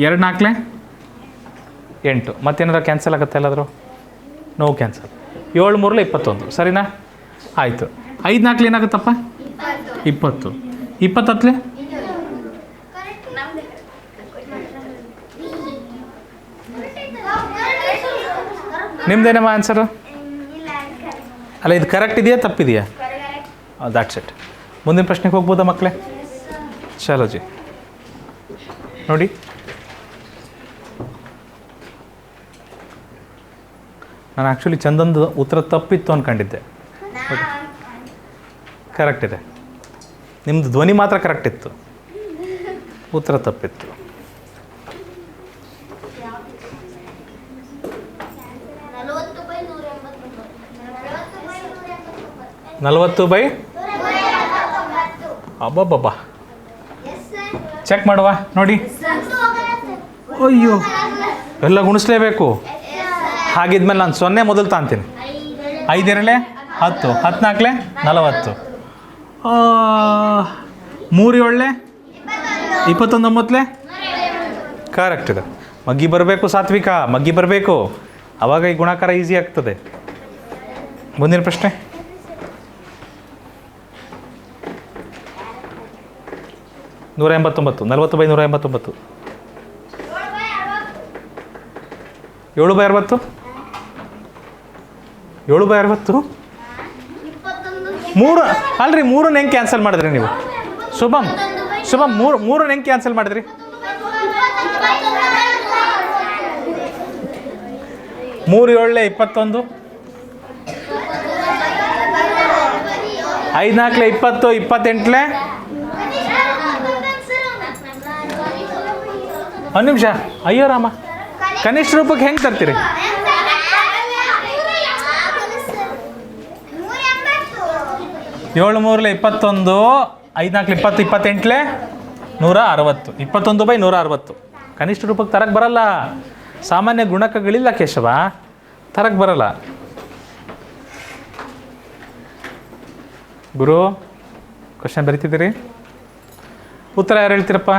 2 4 8. ಮತ್ತೇನಾದ್ರು ಕ್ಯಾನ್ಸಲ್ ಆಗುತ್ತೆ ಎಲ್ಲಾದರೂ? No cancel. 7 3 21, ಸರಿನಾ? ಆಯಿತು. 5 4 ಏನಾಗುತ್ತಪ್ಪ? 20. 20 10 ನಿಮ್ದೇನಮ್ಮ ಆನ್ಸರು? ಅಲ್ಲ, ಇದು ಕರೆಕ್ಟ್ ಇದೆಯಾ ತಪ್ಪಿದೆಯಾ? That's it. ಮುಂದಿನ ಪ್ರಶ್ನೆಗೆ ಹೋಗ್ಬೋದಾ ಮಕ್ಕಳೇ? ಚಲೋ ಜಿ, ನೋಡಿ. ನಾನು ಆ್ಯಕ್ಚುಲಿ ಚಂದಂದು ಉತ್ತರ ತಪ್ಪಿತ್ತು ಅಂದ್ಕೊಂಡಿದ್ದೆ. ಕರೆಕ್ಟ್ ಇದೆ, ನಿಮ್ಮದು ಧ್ವನಿ ಮಾತ್ರ ಕರೆಕ್ಟ್ ಇತ್ತು, ಉತ್ತರ ತಪ್ಪಿತ್ತು. ಅಬ್ಬಬ್ಬಬ್ಬಾ, ಚೆಕ್ ಮಾಡುವ ನೋಡಿ. ಅಯ್ಯೋ, ಎಲ್ಲ ಗುಣಿಸ್ಲೇಬೇಕು. ಹಾಗಿದ್ಮೇಲೆ ನಾನು 0 ಮೊದಲು ತಾಂತೀನಿ. 5 2 10, 10 4 40, 3 7 21 9. ಕರೆಕ್ಟ್ ಇದೆ. ಮಗ್ಗಿ ಬರಬೇಕು ಸಾತ್ವಿಕ, ಮಗ್ಗಿ ಬರಬೇಕು, ಆವಾಗ ಈ ಗುಣಾಕಾರ ಈಸಿ ಆಗ್ತದೆ. ಮುಂದಿನ ಪ್ರಶ್ನೆ. ನೂರ 89, 40/189. 7/60, 7/60. 3 ಅಲ್ರಿ, 3 ಹೆಂಗೆ ಕ್ಯಾನ್ಸಲ್ ಮಾಡಿದ್ರಿ ನೀವು? ಶುಭಮ್ 3 ಹೆಂಗೆ ಕ್ಯಾನ್ಸಲ್ ಮಾಡಿದ್ರಿ? 3 7 21, 5 4 20, 28. ಒಂದು ನಿಮಿಷ, ಅಯ್ಯೋ ರಾಮ, ಕನಿಷ್ಠ ರೂಪಕ್ಕೆ ಹೆಂಗೆ ತರ್ತೀರಿ? 7 ಮೂರಲೆ 21, 5 4 20, 28 160, 21/160. ಕನಿಷ್ಠ ರೂಪಕ್ಕೆ ತರಕ್ಕೆ ಬರಲ್ಲ. ಸಾಮಾನ್ಯ ಗುಣಕಗಳಿಲ್ಲ ಕೇಶವ, ತರಕ್ಕೆ ಬರಲ್ಲ. ಗುರು ಕ್ವಶನ್ ಬರಿತಿದ್ದೀರಿ? ಉತ್ತರ ಯಾರು ಹೇಳ್ತೀರಪ್ಪ?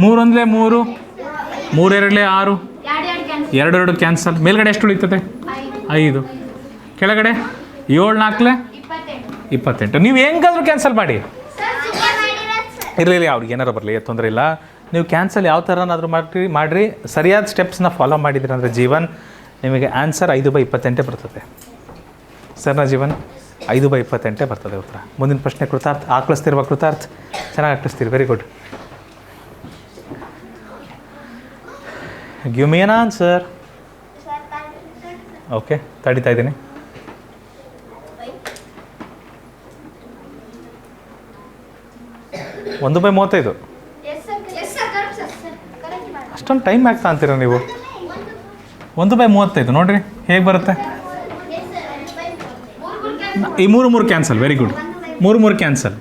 ಮೂರೊಂದಲೇ 3, 3 2 6, 2 2 ಕ್ಯಾನ್ಸಲ್. ಮೇಲ್ಗಡೆ ಎಷ್ಟು ಉಳಿತದೆ? 5. ಕೆಳಗಡೆ 7 4 28. ನೀವು ಹೆಂಗಾದ್ರೂ ಕ್ಯಾನ್ಸಲ್ ಮಾಡಿ. ಇರಲಿ, ಅವ್ರಿಗೆ ಏನಾರು ಬರಲಿ, ತೊಂದರೆ ಇಲ್ಲ. ನೀವು ಕ್ಯಾನ್ಸಲ್ ಯಾವ ಥರನಾದರೂ ಮಾಡಿರಿ, ಸರಿಯಾದ ಸ್ಟೆಪ್ಸ್ನ ಫಾಲೋ ಮಾಡಿದಿರಿ ಅಂದರೆ ಜೀವನ್ ನಿಮಗೆ ಆನ್ಸರ್ 5/28 ಬರ್ತದೆ. ಸರ್ನಾ ಜೀವನ್ 5/28 ಬರ್ತದೆ ಉತ್ತರ. ಮುಂದಿನ ಪ್ರಶ್ನೆ ಕೃತಾರ್ಥ. ಆಕಳಿಸ್ತಿರುವ ಕೃತಾರ್ಥ, ಚೆನ್ನಾಗಿ ಆಕಳಿಸ್ತೀರಿ, very good. Give me an answer. Okay, ತಡಿತಾ ಇದ್ದೀನಿ. ಒಂದು ಬೈ 35. ಅಷ್ಟೊಂದು ಟೈಮ್ ಆಗ್ತಾ ಅಂತೀರ ನೀವು? 1/35 ನೋಡಿರಿ ಹೇಗೆ ಬರುತ್ತೆ. ಈ 3 cancel, very good. 3 cancel.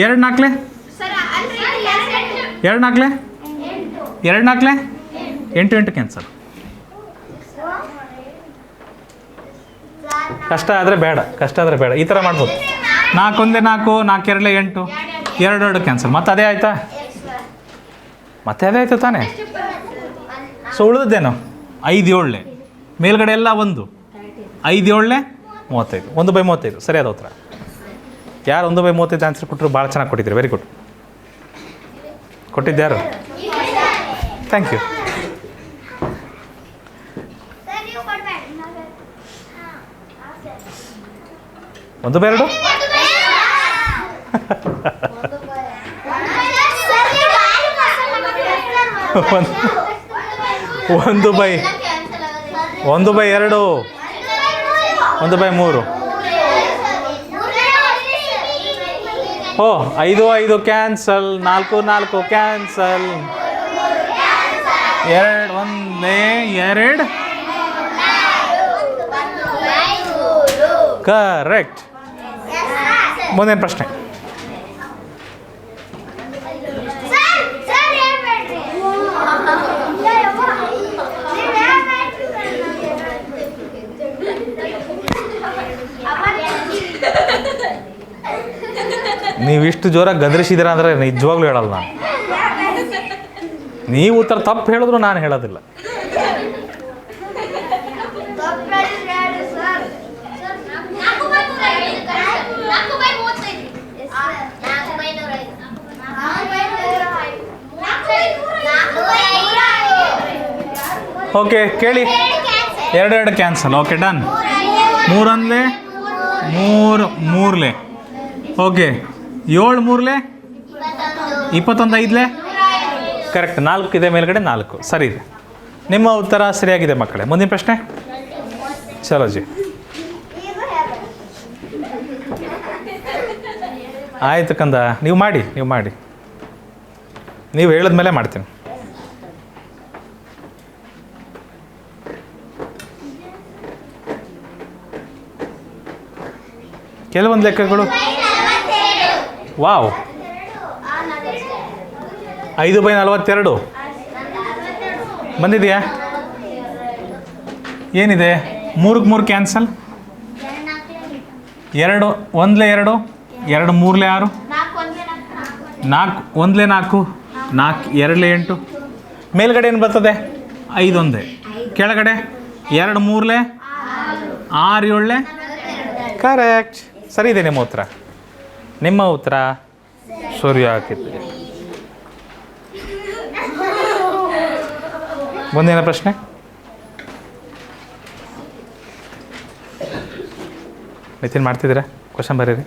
2 4 2 4 2 4 8 cancel. ಕಷ್ಟ ಆದರೆ ಬೇಡ, ಈ ಥರ ಮಾಡ್ಬೋದು. 4 1 4, 4 2 8, 2 2 ಕ್ಯಾನ್ಸಲ್. ಮತ್ತೆ ಅದೇ ಆಯಿತಾ ತಾನೇ? ಸೊ ಉಳಿದದ್ದೇನು? 5 7 ಮೇಲ್ಗಡೆ ಎಲ್ಲ 1, 5 7 35, 1/35 ಸರಿಯಾದ ಉತ್ತರ. ಯಾರು 1/35 ಆನ್ಸರ್ ಕೊಟ್ಟರು? ಭಾಳ ಚೆನ್ನಾಗಿ ಕೊಟ್ಟಿದ್ದೀರಿ, ವೆರಿ ಗುಡ್. ಕೊಟ್ಟಿದ್ದ್ಯಾರು? Thank you. ಒಂದು ಬೈ 2 1/2, 1/3. ಓ 5 5 ಕ್ಯಾನ್ಸಲ್, 4 4 ಕ್ಯಾನ್ಸಲ್, 2 1 2 ಕರೆಕ್ಟ್. ಮುಂದಿನ ಪ್ರಶ್ನೆ. ನೀವು ಇಷ್ಟು ಜೋರಾಗಿ ಗದರಿಸಿದಿರ ಅಂದರೆ ನಿಜವಾಗ್ಲೂ ಹೇಳಲ್ಲ ನಾನು. ನೀವು ಉತ್ತರ ತಪ್ಪು ಹೇಳಿದ್ರು ನಾನು ಹೇಳೋದಿಲ್ಲ. ಓಕೆ ಕೇಳಿ. 2 2 cancel. Okay done. 3 1 3 3 okay. 7 3 21 5 correct. 4 ಇದೆ ಮೇಲ್ಗಡೆ, 4 ಸರಿ ಇದೆ. ನಿಮ್ಮ ಉತ್ತರ ಸರಿಯಾಗಿದೆ ಮಕ್ಕಳೇ. ಮುಂದಿನ ಪ್ರಶ್ನೆ. ಚಲೋ ಜಿ, ಆಯ್ತು ಕಂದ, ನೀವು ಮಾಡಿ ನೀವು ಹೇಳಿದ್ಮೇಲೆ ಮಾಡ್ತೀನಿ. ಕೆಲವೊಂದು ಲೆಕ್ಕಗಳು ವಾವ್. 5/42 ಬಂದಿದೆಯಾ? ಏನಿದೆ? 3 3 ಕ್ಯಾನ್ಸಲ್. 2 1 2 2 3 6, 4 1 4, 4 2 8. ಮೇಲ್ಗಡೆ ಏನು ಬರ್ತದೆ? 5 1. ಕೆಳಗಡೆ 2 3 6 7 ಕರೆಕ್ಟ್. ಸರಿ ಇದೆ ನಿಮ್ಮ ಉತ್ತರ. ನಿಮ್ಮ ಉತ್ತರ ಸೂರ್ಯ ಹಾಕಿದ್ದೆ. ಮುಂದಿನ ಪ್ರಶ್ನೆ. ನಿತಿನ್ ಮಾಡ್ತಿದ್ದೀರಾ? ಕ್ವಶನ್ ಬರೀರಿ.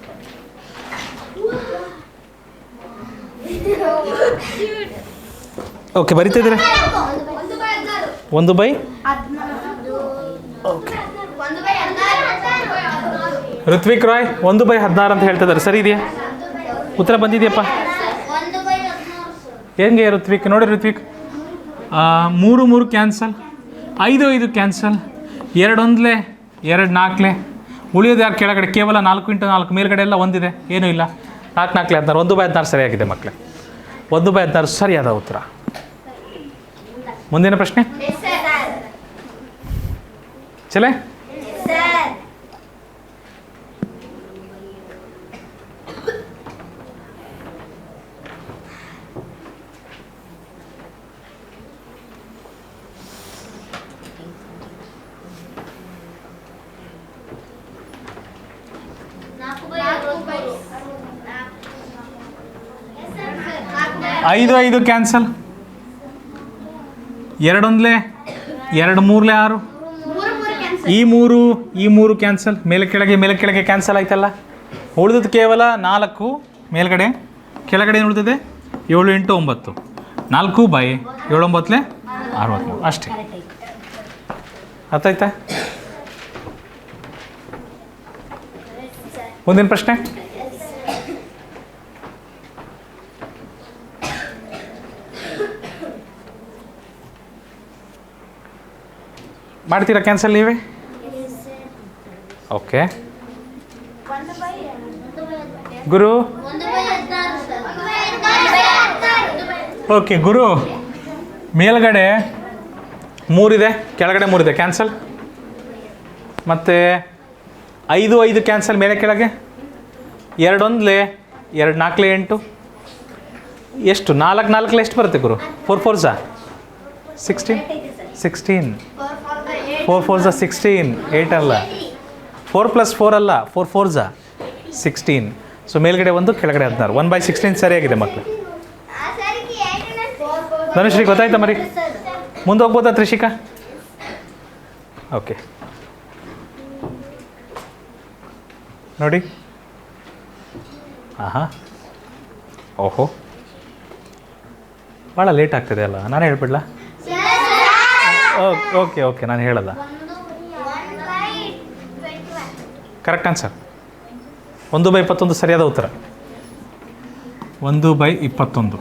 ಓಕೆ, ಬರಿತಿದ್ದೀರಾ? 1/16. ಓಕೆ. ಋತ್ವಿಕ್ ರಾಯ್ 1/16 ಅಂತ ಹೇಳ್ತಿದ್ದಾರೆ. ಸರಿ ಇದೆಯಾ? ಉತ್ತರ ಬಂದಿದೆಯಪ್ಪ? ಹೆಂಗೆ ಋತ್ವಿಕ್ ನೋಡಿ ಋತ್ವಿಕ್, 3 3 ಕ್ಯಾನ್ಸಲ್, 5 5 ಕ್ಯಾನ್ಸಲ್, 2 1 2 4 ಉಳಿಯೋದು ಯಾರು ಕೆಳಗಡೆ ಕೇವಲ 4 × 4 ಮೇಲ್ಗಡೆ ಎಲ್ಲ ಒಂದಿದೆ, ಏನೂ ಇಲ್ಲ. 4 4 16 1/16 ಸರಿಯಾಗಿದೆ ಮಕ್ಕಳೇ. 1/16 ಸರಿಯಾದ ಉತ್ತರ. ಮುಂದಿನ ಪ್ರಶ್ನೆ ಚಲೇ. ಐದು 5 ಕ್ಯಾನ್ಸಲ್, 2 1 2 3 6, ಈ 3 ಕ್ಯಾನ್ಸಲ್, ಮೇಲೆ ಕೆಳಗೆ ಕ್ಯಾನ್ಸಲ್ ಆಯ್ತಲ್ಲ. ಉಳಿದದ್ದು ಕೇವಲ 4 ಮೇಲ್ಗಡೆ, ಕೆಳಗಡೆ ಏನು ಉಳಿದಿದೆ 7 × 9, 4/7 9 63 ಅಷ್ಟೇ. ಅರ್ಥ ಆಯ್ತಾ? ಮುಂದಿನ ಪ್ರಶ್ನೆ ಮಾಡ್ತೀರಾ ಕ್ಯಾನ್ಸಲ್ ನೀವೇ? ಓಕೆ ಗುರು. ಓಕೆ ಗುರು, ಮೇಲ್ಗಡೆ 3 ಇದೆ, ಕೆಳಗಡೆ 3 ಇದೆ, ಕ್ಯಾನ್ಸಲ್. ಮತ್ತು 5 5 ಕ್ಯಾನ್ಸಲ್, ಮೇಲೆ ಕೆಳಗೆ 2 1 2 4 8 ಎಷ್ಟು 4 4 ಎಷ್ಟು ಬರುತ್ತೆ ಗುರು? 4 4 16 16 4 4 16 8 ಅಲ್ಲ, 4 + 4 ಅಲ್ಲ, 4 4 16. ಸೊ ಮೇಲ್ಗಡೆ 1 ಕೆಳಗಡೆ 16, 1/16 ಸರಿಯಾಗಿದೆ ಮಕ್ಕಳು. ಧನುಶ್ರೀ ಗೊತ್ತಾಯ್ತಾ ಮರಿ? ಮುಂದೆ ಹೋಗ್ಬೋದಾ ತ್ರಿಷಿಕಾ? ಓಕೆ ನೋಡಿ. ಆಹಾ, ಓಹೋ, ಭಾಳ ಲೇಟ್ ಆಗ್ತದೆ ಅಲ್ಲ, ನಾನು ಹೇಳ್ಬಿಡ್ಲಾ? ಓಕೆ ಓಕೆ ನಾನು ಹೇಳಲ್ಲ. ಕರೆಕ್ಟ್ ಆನ್ಸರ್ 1/21 ಸರಿಯಾದ ಉತ್ತರ. 1/21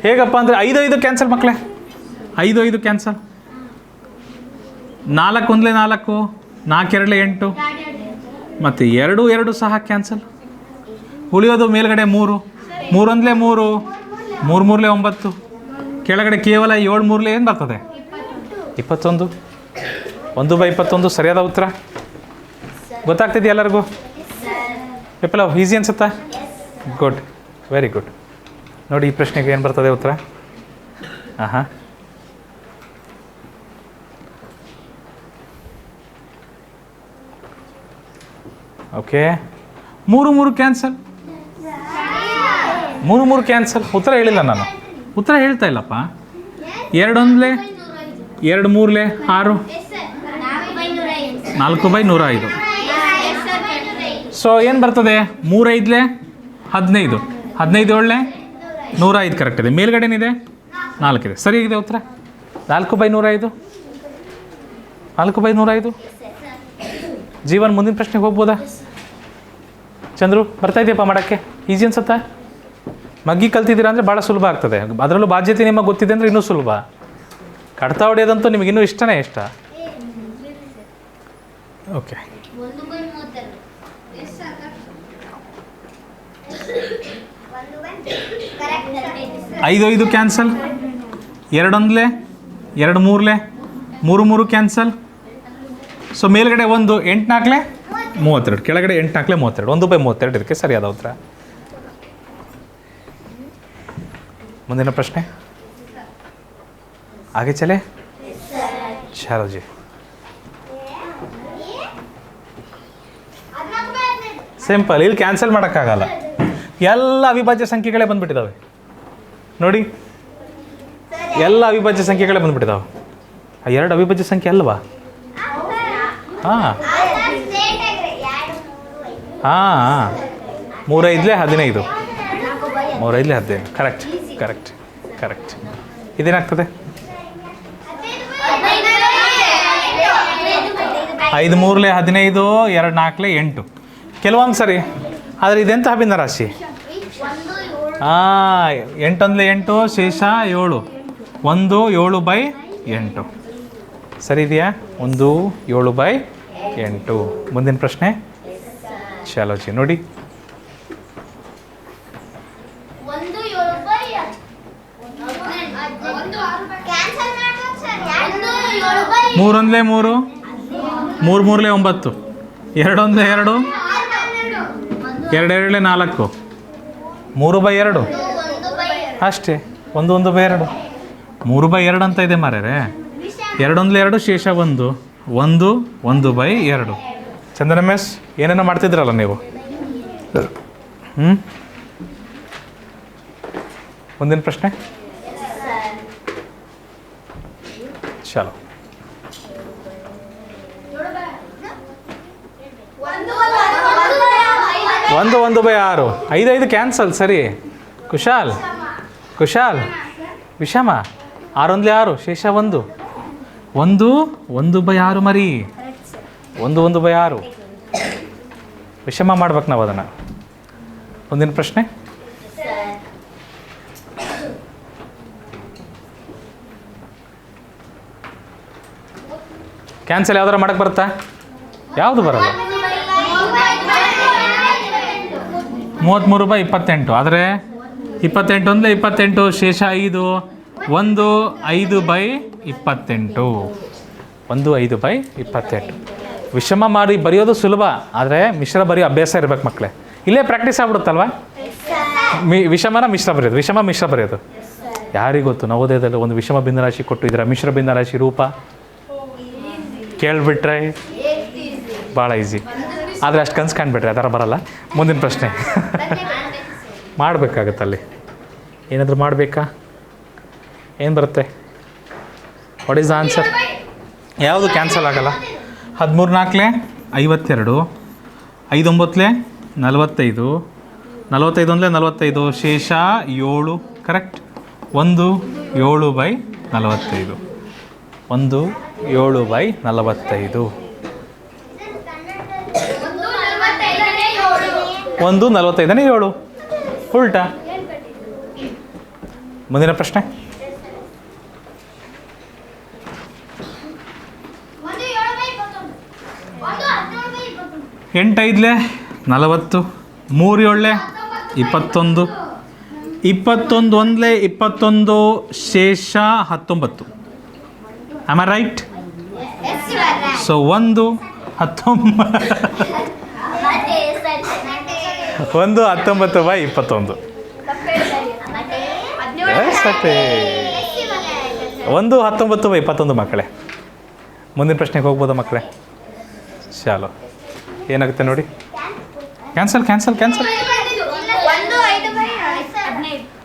ಹೇಗಪ್ಪ ಅಂದರೆ 5 5 ಕ್ಯಾನ್ಸಲ್ ಮಕ್ಕಳೇ, 5 5 ಕ್ಯಾನ್ಸಲ್, 4 1 4, 4 2 8 ಮತ್ತು 2 2 ಸಹ ಕ್ಯಾನ್ಸಲ್. ಉಳಿಯೋದು ಮೇಲ್ಗಡೆ 3 3 1 3, 3 3 9, ಕೆಳಗಡೆ ಕೇವಲ 7 3 ಏನು ಬರ್ತದೆ 21. 1/21 ಸರಿಯಾದ ಉತ್ತರ. ಗೊತ್ತಾಗ್ತಿದೆಯಾ ಎಲ್ಲರಿಗೂ? ವಿಪ್ಲವ್ ಈಸಿ ಅನ್ಸುತ್ತಾ? Good, very good. ನೋಡಿ ಈ ಪ್ರಶ್ನೆಗೆ ಏನು ಬರ್ತದೆ ಉತ್ತರ? ಹಾಂ ಓಕೆ, 3 3 ಕ್ಯಾನ್ಸಲ್, 3 3 ಕ್ಯಾನ್ಸಲ್. ಉತ್ತರ ಹೇಳಿಲ್ಲ ನಾನು, ಉತ್ತರ ಹೇಳ್ತಾ ಇಲ್ಲಪ್ಪ. 2 1 2 3 6, 4/105. ಸೊ ಏನು ಬರ್ತದೆ? 3 5 15, 15 7 105 ಕರೆಕ್ಟ್ ಇದೆ. ಮೇಲ್ಗಡೆ ಏನಿದೆ 4 ಇದೆ, ಸರಿಯಾಗಿದೆ ಉತ್ತರ. 4/105, 4/105. ಜೀವನ್ ಮುಂದಿನ ಪ್ರಶ್ನೆಗೆ ಹೋಗ್ಬೋದಾ? ಚಂದ್ರು ಬರ್ತಾ ಇದೆಯಪ್ಪ ಮಾಡೋಕ್ಕೆ? ಈಸಿ ಅನ್ಸುತ್ತಾ? ಮಗ್ಗಿ ಕಲ್ತಿದ್ದೀರಾ ಅಂದರೆ ಭಾಳ ಸುಲಭ ಆಗ್ತದೆ. ಅದರಲ್ಲೂ ಬಾಧ್ಯತೆ ನಿಮಗೆ ಗೊತ್ತಿದೆ ಅಂದರೆ ಇನ್ನೂ ಸುಲಭ. ಕಡ್ತಾ ಹೊಡೆಯೋದಂತೂ ನಿಮಗೆ ಇನ್ನೂ ಇಷ್ಟನೇ ಇಷ್ಟ. Okay 5 5 cancel, 2 1 2 3 3 3 cancel. ಸೊ ಮೇಲ್ಗಡೆ 1 8 4 32, ಕೆಳಗಡೆ 8 4 32, 1/32 ಇದಕ್ಕೆ ಸರಿಯಾದ ಉತ್ತರ. ಮುಂದಿನ ಪ್ರಶ್ನೆ ಆगे चले? चलो जी, ಸಿಂಪಲ್. ಇಲ್ಲಿ ಕ್ಯಾನ್ಸಲ್ ಮಾಡೋಕ್ಕಾಗಲ್ಲ, ಎಲ್ಲ ಅವಿಭಾಜ್ಯ ಸಂಖ್ಯೆಗಳೇ ಬಂದುಬಿಟ್ಟಿದ್ದಾವೆ ನೋಡಿ, ಎಲ್ಲ ಅವಿಭಾಜ್ಯ ಸಂಖ್ಯೆಗಳೇ ಬಂದುಬಿಟ್ಟಿದ್ದಾವೆ. ಆ 2 ಅವಿಭಾಜ್ಯ ಸಂಖ್ಯೆ ಅಲ್ವಾ? ಹಾಂ ಹಾಂ 3 5 15, 3 5 15, ಕರೆಕ್ಟ್ ಕರೆಕ್ಟ್ ಕರೆಕ್ಟ್. ಇದೇನಾಗ್ತದೆ? 5 3 15, 2 4 8. ಕೆಲವೊಂದು ಸರಿ ಆದರೆ ಇದೆಂಥ ಅಭಿನ್ನ ರಾಶಿ? ಎಂಟೊಂದಲೇ 8 ಶೇಷ 7 1 7/8 ಸರಿ ಇದೆಯಾ 1 7/8 ಮುಂದಿನ ಪ್ರಶ್ನೆ ಚಲೋ ಜಿ ನೋಡಿ 3 1 3 3 3 9 2 1 2 2 2 4 3/2 ಅಷ್ಟೇ 1 1/2 3/2 ಅಂತ ಇದೆ ಮಾರ್ಯಾರೆ 2 1 2 ಶೇಷ 1 1 1/2 ಚಂದನ ಮಿಸ್ ಏನೇನೋ ಮಾಡ್ತಿದ್ರಲ್ಲ ನೀವು ಮುಂದಿನ ಪ್ರಶ್ನೆ ಚಲೋ 1 1/6 5 5 ಕ್ಯಾನ್ಸಲ್ ಸರಿ ಕುಶಾಲ್ ವಿಷಮ 6 1 6 ಶೇಷ 1 1 1/6 ಮರಿ 1 1/6 ವಿಷಮ ಮಾಡ್ಬೇಕು ನಾವು ಅದನ್ನು ಮುಂದಿನ ಪ್ರಶ್ನೆ ಕ್ಯಾನ್ಸಲ್ ಯಾವ್ದಾರ ಮಾಡಕ್ಕೆ ಬರುತ್ತಾ ಯಾವುದು ಬರಲ್ಲ 33/28 ಆದರೆ 28 1 28 ಶೇಷ 5 1 5/28 1 5/28 ವಿಷಮ ಮಾಡಿ ಬರೆಯೋದು ಸುಲಭ ಆದರೆ ಮಿಶ್ರ ಬರೆಯೋ ಅಭ್ಯಾಸ ಇರ್ಬೇಕು ಮಕ್ಕಳೇ ಇಲ್ಲೇ ಪ್ರಾಕ್ಟೀಸ್ ಆಗ್ಬಿಡುತ್ತಲ್ವ ವಿಷಮನ ವಿಷಮ ಮಿಶ್ರ ಬರೆಯೋದು ಯಾರಿಗೆ ಗೊತ್ತು ನವೋದಯದಲ್ಲಿ ಒಂದು ವಿಷಮ ಭಿನ್ನರಾಶಿ ಕೊಟ್ಟಿದ್ದೀರಾ ಮಿಶ್ರ ಭಿನ್ನರಾಶಿ ರೂಪ ಕೇಳಿಬಿಟ್ರೆ ಭಾಳ ಈಸಿ ಆದರೆ ಅಷ್ಟು ಕನ್ಸು ಕಾಣ್ಬಿಟ್ರೆ ಆ ಥರ ಬರಲ್ಲ ಮುಂದಿನ ಪ್ರಶ್ನೆ ಮಾಡಬೇಕಾಗತ್ತಲ್ಲಿ ಏನಾದರೂ ಮಾಡಬೇಕಾ ಏನು ಬರುತ್ತೆ ವಾಟ್ ಈಸ್ ದ ಆನ್ಸರ್ ಯಾವುದು ಕ್ಯಾನ್ಸಲ್ ಆಗಲ್ಲ 13 4 52 5 9 45 45 1 45 ಶೇಷ 7 ಕರೆಕ್ಟ್ 1 7/45 1 7/45 1 45 7 ಉಲ್ಟಾ ಮುಂದಿನ ಪ್ರಶ್ನೆ ಎಂಟು 5 40 3 7 21 21 1 21 ಶೇಷ 19 ಆಮ್ ಐ ರೈಟ್ ಸೊ 1 19/21 ಸಟೇ 1 19/21 ಮಕ್ಕಳೇ ಮುಂದಿನ ಪ್ರಶ್ನೆಗೆ ಹೋಗ್ಬೋದಾ ಮಕ್ಕಳೇ ಚಾಲೋ ಏನಾಗುತ್ತೆ ನೋಡಿ ಕ್ಯಾನ್ಸಲ್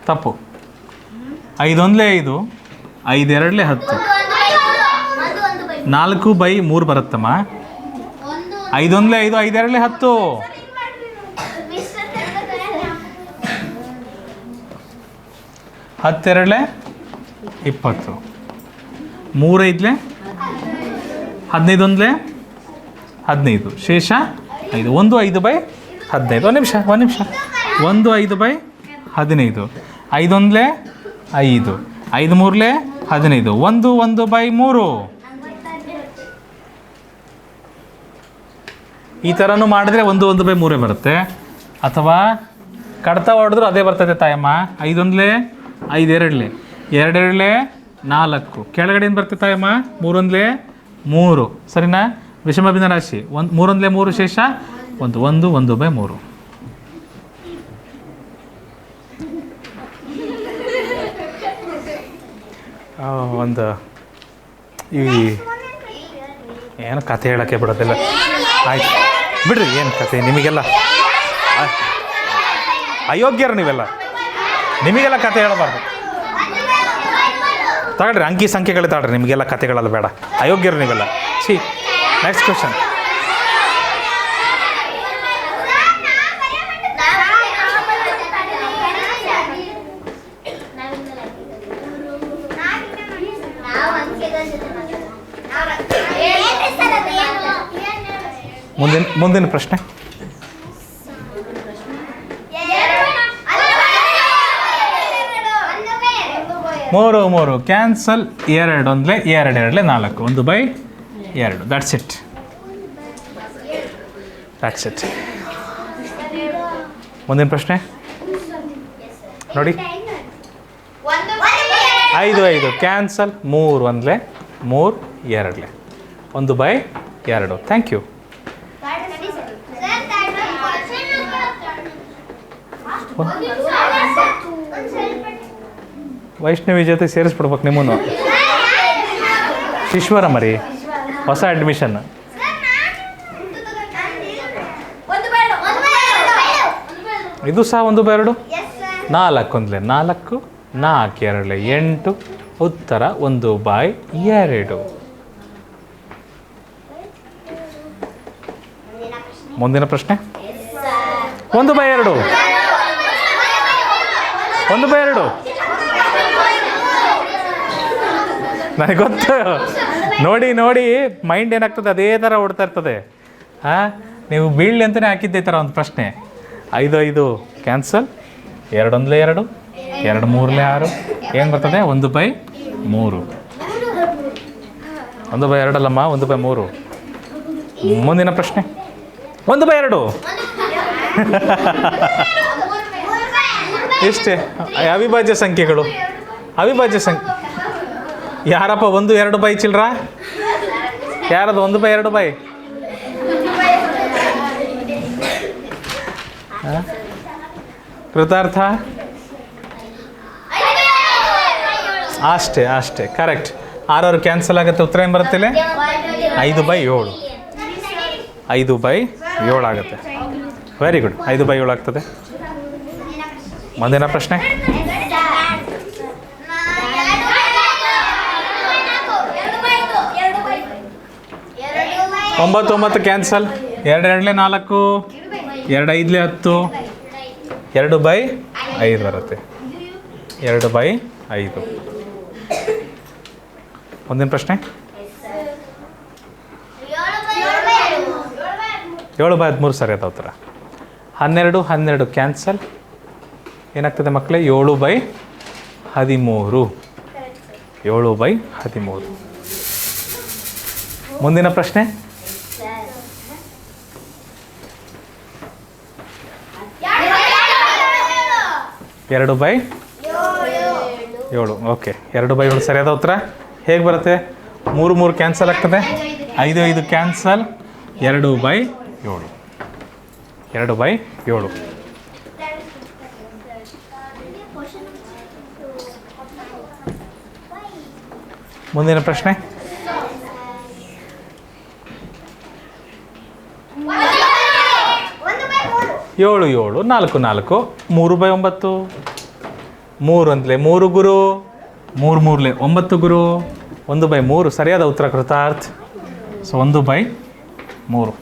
ತಪ್ಪು 5 1 5 5 2 10 4/3 ಬರುತ್ತಮ್ಮ 5 1 5 5 2 10 10 2 20 3 5 15 1 15 ಶೇಷ 5 1 5/15 ಒಂದು ನಿಮಿಷ 1 5/15 5 1 5 5 3 15 1 1/3 ಈ ಥರನೂ ಮಾಡಿದ್ರೆ 1 1/3 ಬರುತ್ತೆ ಅಥವಾ ಕಡ್ತಾ ಹೊಡೆದ್ರು ಅದೇ ಬರ್ತದೆ ತಾಯಮ್ಮ 5 1 5 2 2 2 4 ಕೆಳಗಡೆ ಏನು ಬರ್ತದೆ ತಾಯಮ್ಮ 3 1 3 ಸರಿನಾ ವಿಷಮ ಭಿನ್ನ ರಾಶಿ 3 1 3 ಶೇಷ 1 1 1/3 ಒಂದು ಈ ಏನು ಕಥೆ ಹೇಳೋಕ್ಕೆ ಬಿಡೋದಿಲ್ಲ ಆಯ್ತು ಬಿಡ್ರಿ ಏನು ಕಥೆ ನಿಮಗೆಲ್ಲ ಅಯೋಗ್ಯರು ನೀವೆಲ್ಲ ನಿಮಗೆಲ್ಲ ಕಥೆ ಹೇಳಬಾರ್ದು ತಗೊಳ್ರಿ ಅಂಕಿ ಸಂಖ್ಯೆಗಳು ತಗೊಳ್ರಿ ನಿಮಗೆಲ್ಲ ಕಥೆಗಳಲ್ಲ ಬೇಡ ಅಯೋಗ್ಯರು ನೀವೆಲ್ಲ ನೆಕ್ಸ್ಟ್ ಕ್ವೆಶನ್ ಮುಂದಿನ ಪ್ರಶ್ನೆ ಮೂರು ಮೂರು ಕ್ಯಾನ್ಸಲ್, ಎರಡು ಒಂದಲೇ ಎರಡು ಎರಡಲೇ ನಾಲ್ಕು, 1/2. That's it. ಮುಂದಿನ ಪ್ರಶ್ನೆ ನೋಡಿ. 5 ಕ್ಯಾನ್ಸಲ್, 3 ಒಂದಲೇ 3 ಎರಡಲೇ, 1/2. Thank you. ವೈಷ್ಣವಿ ಜೊತೆ ಸೇರಿಸ್ಬಿಡ್ಬೇಕು ನಿಮ್ಮನ್ನು. ಈಶ್ವರ ಮರಿ ಹೊಸ ಅಡ್ಮಿಷನ್. ಇದು ಸಹ 1/2. 4 ಒಂದಲೇ 4, 4 ಎರಡಲೇ 8, ಉತ್ತರ 1/2. ಮುಂದಿನ ಪ್ರಶ್ನೆ 1/2. 1/2 ನನಗೆ ಗೊತ್ತು. ನೋಡಿ ನೋಡಿ ಮೈಂಡ್ ಏನಾಗ್ತದೆ ಅದೇ ಥರ ಓಡ್ತಾ ಇರ್ತದೆ. ನೀವು ಬೀಳ್ಲಿ ಅಂತಲೇ ಹಾಕಿದ್ದೆ ಈ ಥರ ಒಂದು ಪ್ರಶ್ನೆ. 5 ಕ್ಯಾನ್ಸಲ್, 2 ಒಂದಲೇ 2, 2 3ಲೇ 6, ಏನು ಬರ್ತದೆ 1/3. 1/2 ಅಲ್ಲಮ್ಮ, 1/3. ಮುಂದಿನ ಪ್ರಶ್ನೆ 1/2. ಇಷ್ಟೇ ಅವಿಭಾಜ್ಯ ಸಂಖ್ಯೆಗಳು. ಅವಿಭಾಜ್ಯ ಸಂಖ್ಯೆ ಯಾರಪ್ಪ 1 2 ಬೈ ಚಿಲ್ರ? ಯಾರದು 1/2 ಬೈ? ಕೃತಾರ್ಥ? ಅಷ್ಟೇ ಕರೆಕ್ಟ್. 6 ಕ್ಯಾನ್ಸಲ್ ಆಗುತ್ತೆ, ಉತ್ತರ ಏನು ಬರುತ್ತಿಲ್ಲ? 5/7. 5/7 ಆಗುತ್ತೆ. Very good. 5/7 ಆಗ್ತದೆ. ಮುಂದಿನ ಪ್ರಶ್ನೆ 9 ಕ್ಯಾನ್ಸಲ್, 2 ಎರಡಲೇ 4, 2 5ಲೇ 10, 2/5 ಬರುತ್ತೆ. 2/5. ಮುಂದಿನ ಪ್ರಶ್ನೆ 7/13 ಸರಿ ಆಯ್ತು ಉತ್ತರ. 12 12 ಕ್ಯಾನ್ಸಲ್, ಏನಾಗ್ತದೆ ಮಕ್ಕಳೇ? 7/13. 7/13. ಮುಂದಿನ ಪ್ರಶ್ನೆ 2/7. ಓಕೆ, 2/7 ಸರಿಯಾದ ಉತ್ತರ. ಹೇಗೆ ಬರುತ್ತೆ? 3 3 ಕ್ಯಾನ್ಸಲ್ ಆಗ್ತದೆ, 5 5 ಕ್ಯಾನ್ಸಲ್, 2/7. 2/7. ಮುಂದಿನ ಪ್ರಶ್ನೆ 7 7 4 4, 3/9. 3 ಒಂದಲೇ 3 ಗುರು, 3 3ಲೇ 9 ಗುರು, 1/3 ಸರಿಯಾದ ಉತ್ತರ ಕೃತಾರ್ಥ. ಸೊ 1/3.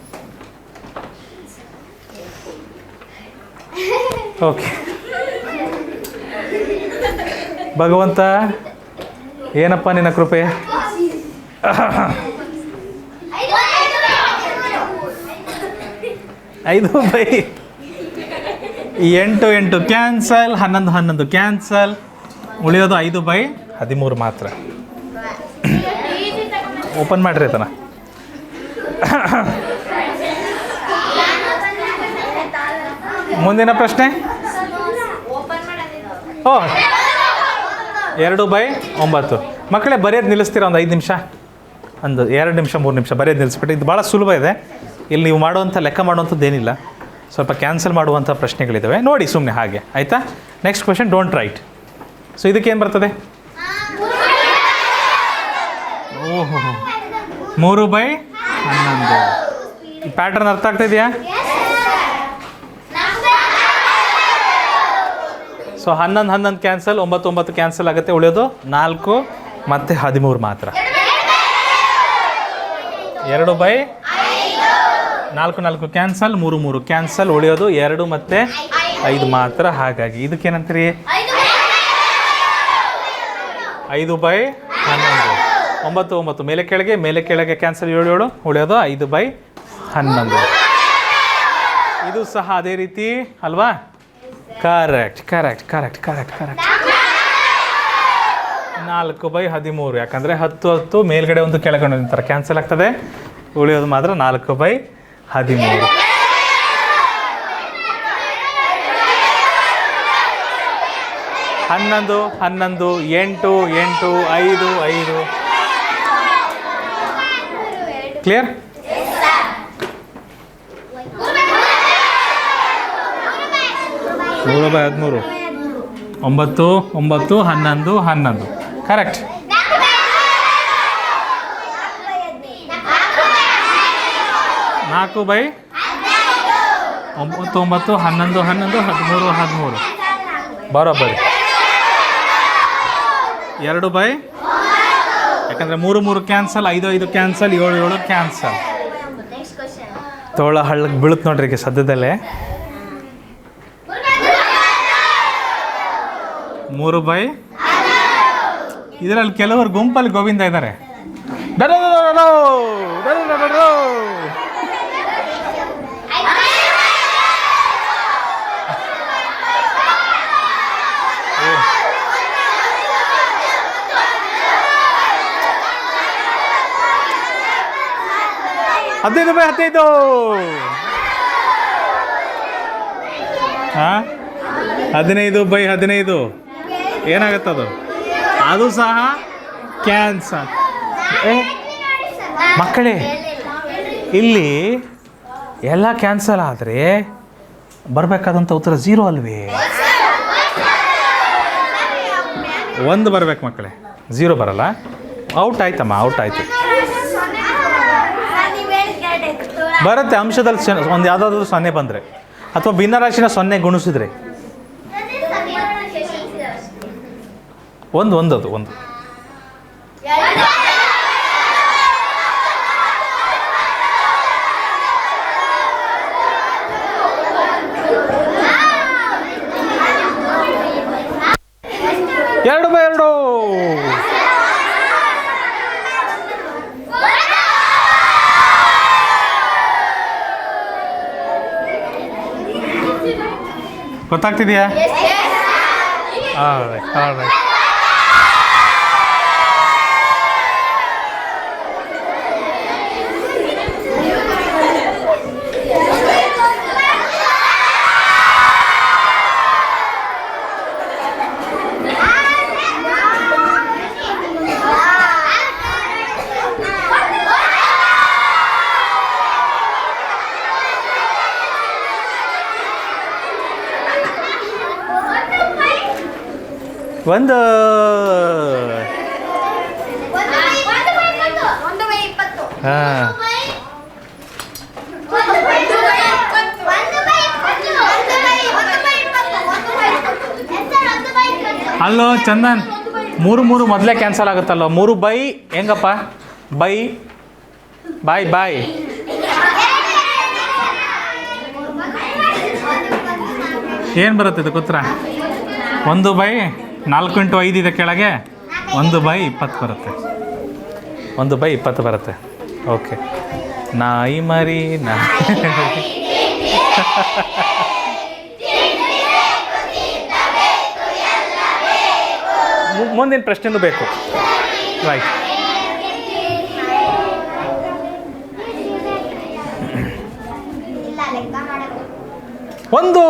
ಓಕೆ. ಭಗವಂತ ಏನಪ್ಪ ನಿನ್ನ ಕೃಪೆ. 5/8 ಕ್ಯಾನ್ಸಲ್, 11 11 ಕ್ಯಾನ್ಸಲ್, ಉಳಿಯೋದು 5/13 ಮಾತ್ರ. ಓಪನ್ ಮಾಡಿರಿ ತನ. ಮುಂದಿನ ಪ್ರಶ್ನೆ 2/9. ಮಕ್ಕಳೇ ಬರೆಯೋದು ನಿಲ್ಲಿಸ್ತೀರಾ ಒಂದು 5 ನಿಮಿಷ, ಒಂದು 2 ನಿಮಿಷ 3 ನಿಮಿಷ ಬರೆಯೋದು ನಿಲ್ಲಿಸ್ಬಿಟ್ಟು. ಇದು ಭಾಳ ಸುಲಭ ಇದೆ. ಇಲ್ಲಿ ನೀವು ಮಾಡುವಂಥ ಲೆಕ್ಕ ಮಾಡುವಂಥದ್ದೇನಿಲ್ಲ, ಸ್ವಲ್ಪ ಕ್ಯಾನ್ಸಲ್ ಮಾಡುವಂಥ ಪ್ರಶ್ನೆಗಳಿದ್ದಾವೆ ನೋಡಿ ಸುಮ್ಮನೆ ಹಾಗೆ, ಆಯಿತಾ? Next question, don't right. So ಇದಕ್ಕೇನು ಬರ್ತದೆ? 3/11. ಈ ಪ್ಯಾಟರ್ನ್ ಅರ್ಥ ಆಗ್ತಾ ಇದೆಯಾ? ಸೊ 11 11 ಕ್ಯಾನ್ಸಲ್, 9 9 ಕ್ಯಾನ್ಸಲ್ ಆಗುತ್ತೆ, ಉಳಿಯೋದು 4 ಮತ್ತು 13 ಮಾತ್ರ. 2/4 4 ಕ್ಯಾನ್ಸಲ್, 3 3 ಕ್ಯಾನ್ಸಲ್, ಉಳಿಯೋದು 2 ಮತ್ತು 5 ಮಾತ್ರ. ಹಾಗಾಗಿ ಇದಕ್ಕೇನಂತೀರಿ? 5/11. 9 9 ಮೇಲೆ ಕೆಳಗೆ ಕ್ಯಾನ್ಸಲ್, 7 7, ಉಳಿಯೋದು 5/11. ಇದು ಸಹ ಅದೇ ರೀತಿ ಅಲ್ವಾ? ಕರೆಕ್ಟ್. 4/13 ಯಾಕಂದರೆ 10 10 ಮೇಲ್ಗಡೆ ಒಂದು ಕೆಳಗಡೆ ಒಂದು ಥರ ಕ್ಯಾನ್ಸಲ್ ಆಗ್ತದೆ. ಉಳಿಯೋದು ಮಾತ್ರ 4/13. 11 11 8 8 5 5. ಕ್ಲಿಯರ್? 3/13 9 9 11 11. ಕರೆಕ್ಟ್. 4/9 9 11 11 13 13. ಬರೋಬ್ಬರಿ. 2/, ಯಾಕಂದರೆ 3 3 ಕ್ಯಾನ್ಸಲ್, 5 5 ಕ್ಯಾನ್ಸಲ್, 7 7 ಕ್ಯಾನ್ಸಲ್. ತೋಳ ಹಳ್ಳಕ್ಕೆ ಬೀಳುತ್ತೆ ನೋಡ್ರಿ ಈಗ ಸದ್ಯದಲ್ಲೇ. 3/, ಇದರಲ್ಲಿ ಕೆಲವರು ಗುಂಪಲ್ಲಿ ಗೋವಿಂದ ಇದ್ದಾರೆ. $15 15. ಹಾಂ 15/15 ಏನಾಗುತ್ತದು? ಅದು ಸಹ ಕ್ಯಾನ್ಸಲ್. ಮಕ್ಕಳೇ, ಇಲ್ಲಿ ಎಲ್ಲ ಕ್ಯಾನ್ಸಲ್ ಆದರೆ ಬರಬೇಕಾದಂಥ ಉತ್ತರ 0 ಅಲ್ವೇ? 1 ಬರಬೇಕು ಮಕ್ಕಳೇ, 0 ಬರಲ್ಲ. ಔಟ್ ಆಯ್ತಮ್ಮ, ಔಟ್ ಆಯ್ತು. ಬರುತ್ತೆ ಅಂಶದಲ್ಲಿ ಒಂದು ಯಾವುದಾದ್ರೂ 0 ಬಂದರೆ, ಅಥವಾ ಭಿನ್ನರಾಶಿನ 0 ಗುಣಿಸಿದ್ರೆ ಒಂದು ಅದು 1. $2/2. ಗೊತ್ತಾಗ್ತಿದೆಯಾ? All right. ಒಂದು ಹಾಂ ಅಲ್ಲೋ ಚಂದನ್, 3 3 ಮೊದಲೇ ಕ್ಯಾನ್ಸಲ್ ಆಗುತ್ತಲ್ಲೋ. 3/, ಹೆಂಗಪ್ಪ? ಬಾಯ್ ಏನು ಬರುತ್ತೆ ಇದು ಉತ್ತರ? 1/4 × 5 ಇದೆ ಕೆಳಗೆ. 1/20 ಬರುತ್ತೆ. 1/20 ಬರುತ್ತೆ. ಓಕೆ. ನಾಯಿ ಮರಿ ಮುಂದಿನ ಪ್ರಶ್ನೆನೂ ಬೇಕು. ರೈಟ್. ಒಂದು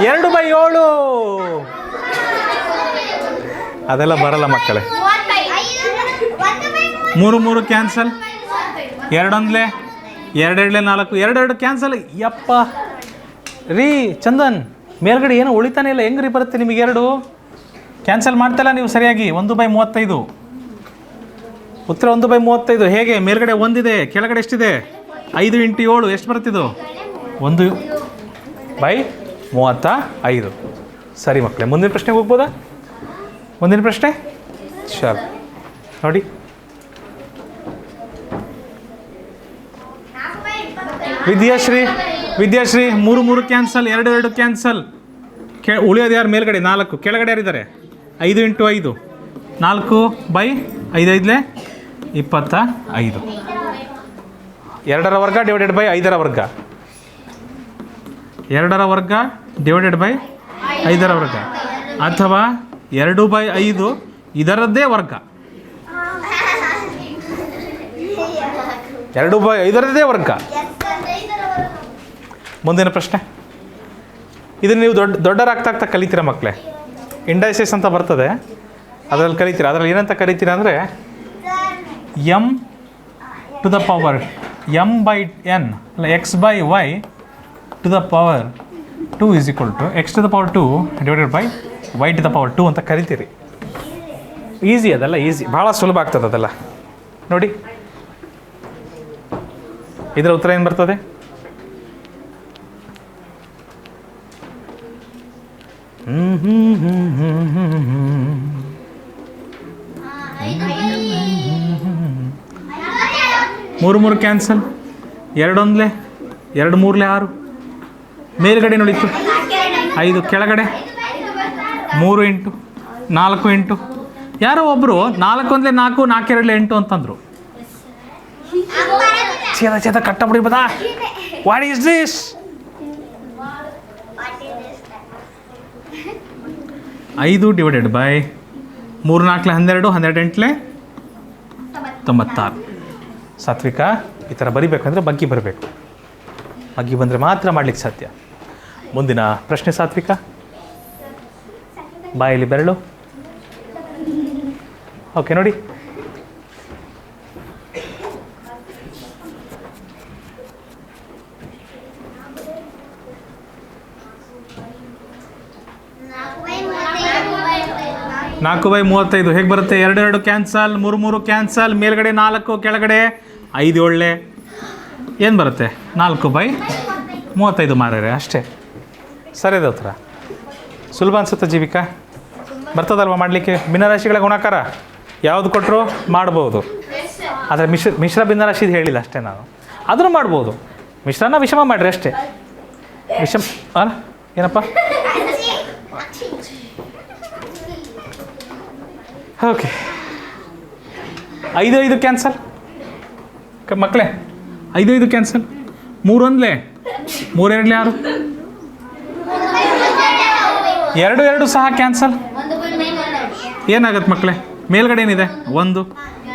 2/7. ಅದೆಲ್ಲ ಬರಲ್ಲ ಮಕ್ಕಳೇ. 3 3 ಕ್ಯಾನ್ಸಲ್, 2 1 2 2 4, 2 2 ಕ್ಯಾನ್ಸಲ್. ಯಪ್ಪ ರೀ ಚಂದನ್, ಮೇಲ್ಗಡೆ ಏನೋ ಉಳಿತಾನೆ ಇಲ್ಲ. ಹೆಂಗ್ರಿ ಬರುತ್ತೆ ನಿಮಗೆ? 2 ಕ್ಯಾನ್ಸಲ್ ಮಾಡ್ತಲ್ಲ ನೀವು ಸರಿಯಾಗಿ. 1/35 ಉತ್ತರ. 1/35 ಹೇಗೆ? ಮೇಲ್ಗಡೆ 1 ಇದೆ, ಕೆಳಗಡೆ ಎಷ್ಟಿದೆ? 5 × 7 ಎಷ್ಟು ಬರುತ್ತಿದ್ದು? 1/35. ಸರಿ ಮಕ್ಕಳೇ, ಮುಂದಿನ ಪ್ರಶ್ನೆಗೆ ಹೋಗ್ಬೋದಾ? ಮುಂದಿನ ಪ್ರಶ್ನೆ ಶರ್ ನೋಡಿ. Vidyashree 3 3 cancel, 2 2 cancel. ಉಳಿಯೋದು ಯಾರು? ಮೇಲ್ಗಡೆ 4, ಕೆಳಗಡೆ ಯಾರಿದ್ದಾರೆ? 5 × 5 4/5 5 25. 2ರ ವರ್ಗ ಡಿವೈಡೆಡ್ ಬೈ 5ರ ವರ್ಗ. 2ರ ವರ್ಗ ಡಿವೈಡೆಡ್ ಬೈ 5ರ ವರ್ಗ. ಅಥವಾ 2/5 ಇದರದ್ದೇ ವರ್ಗ. 2/5 ವರ್ಗ. ಮುಂದಿನ ಪ್ರಶ್ನೆ. ಇದನ್ನು ನೀವು ದೊಡ್ಡರಾಗ್ತಾ ಕಲಿತೀರ ಮಕ್ಕಳೇ. ಇಂಡೈಸಸ್ ಅಂತ ಬರ್ತದೆ, ಅದರಲ್ಲಿ ಕಲಿತೀರ. ಅದರಲ್ಲಿ ಏನಂತ ಕರಿತೀರ ಅಂದರೆ m to the power m/n ಅಲ್ಲ x/y to the power 2 is equal to x to the power 2 divided by y to the power 2 ಅಂತ ಕರಿತೀರಿ. ಈಸಿ ಅದೆಲ್ಲ, ಈಸಿ, ಭಾಳ ಸುಲಭ ಆಗ್ತದೆ ಅದೆಲ್ಲ. ನೋಡಿ ಇದರ ಉತ್ತರ ಏನು ಬರ್ತದೆ? ಮೂರು ಕ್ಯಾನ್ಸಲ್, 2 1 2 3 6, ಮೇಲ್ಗಡೆ ನೋಡಿತ್ತು 5, ಕೆಳಗಡೆ 3 8 4 8. ಯಾರೋ ಒಬ್ಬರು 4 1 4 4 2 8 ಅಂತಂದರು. ಚೇತ ಕಟ್ಟಬಿಡಿ ಬದಾ. What is this? 5 divided by 3 4 12 12 8 96. ಸಾತ್ವಿಕ, ಈ ಥರ ಬರಿಬೇಕಂದ್ರೆ ಬಗ್ಗಿ ಬರಬೇಕು. ಬಗ್ಗಿ ಬಂದರೆ ಮಾತ್ರ ಮಾಡಲಿಕ್ಕೆ ಸಾಧ್ಯ. ಮುಂದಿನ ಪ್ರಶ್ನೆ ಸಾತ್ವಿಕ. ಬಾಯಲ್ಲಿ ಬೆರಳು. ಓಕೆ, ನೋಡಿ. ನಾಲ್ಕು ಬೈ 35 ಹೇಗೆ ಬರುತ್ತೆ? 2 2 ಕ್ಯಾನ್ಸಲ್, 3 3 ಕ್ಯಾನ್ಸಲ್, ಮೇಲ್ಗಡೆ 4, ಕೆಳಗಡೆ 5 7 ಏನು ಬರುತ್ತೆ? 4/35 ಮಾರ್ರೆ, ಅಷ್ಟೇ. ಸರಿ ಇದೆ ಉತ್ತರ. ಸುಲಭ ಅನಿಸುತ್ತೆ ಜೀವಿಕಾ? ಬರ್ತದಲ್ವ ಮಾಡಲಿಕ್ಕೆ? ಭಿನ್ನರಾಶಿಗಳ ಗುಣಾಕಾರ ಯಾವುದು ಕೊಟ್ಟರು ಮಾಡ್ಬೋದು. ಆದರೆ ಮಿಶ್ರ ಭಿನ್ನರಾಶಿದು ಹೇಳಿಲ್ಲ ಅಷ್ಟೇ ನಾನು. ಅದನ್ನು ಮಾಡ್ಬೋದು. ಮಿಶ್ರನ ವಿಷಮ ಮಾಡಿರಿ ಅಷ್ಟೇ. ವಿಷಮ ಅಲ್ಲ ಏನಪ್ಪ? ಓಕೆ, 5 5 ಕ್ಯಾನ್ಸಲ್ ಮಕ್ಕಳೇ. 5 5 ಕ್ಯಾನ್ಸಲ್, 3 1 3 2 6, 2 2 ಸಹ ಕ್ಯಾನ್ಸಲ್. ಏನಾಗತ್ತೆ ಮಕ್ಕಳೇ? ಮೇಲ್ಗಡೆ ಏನಿದೆ 1,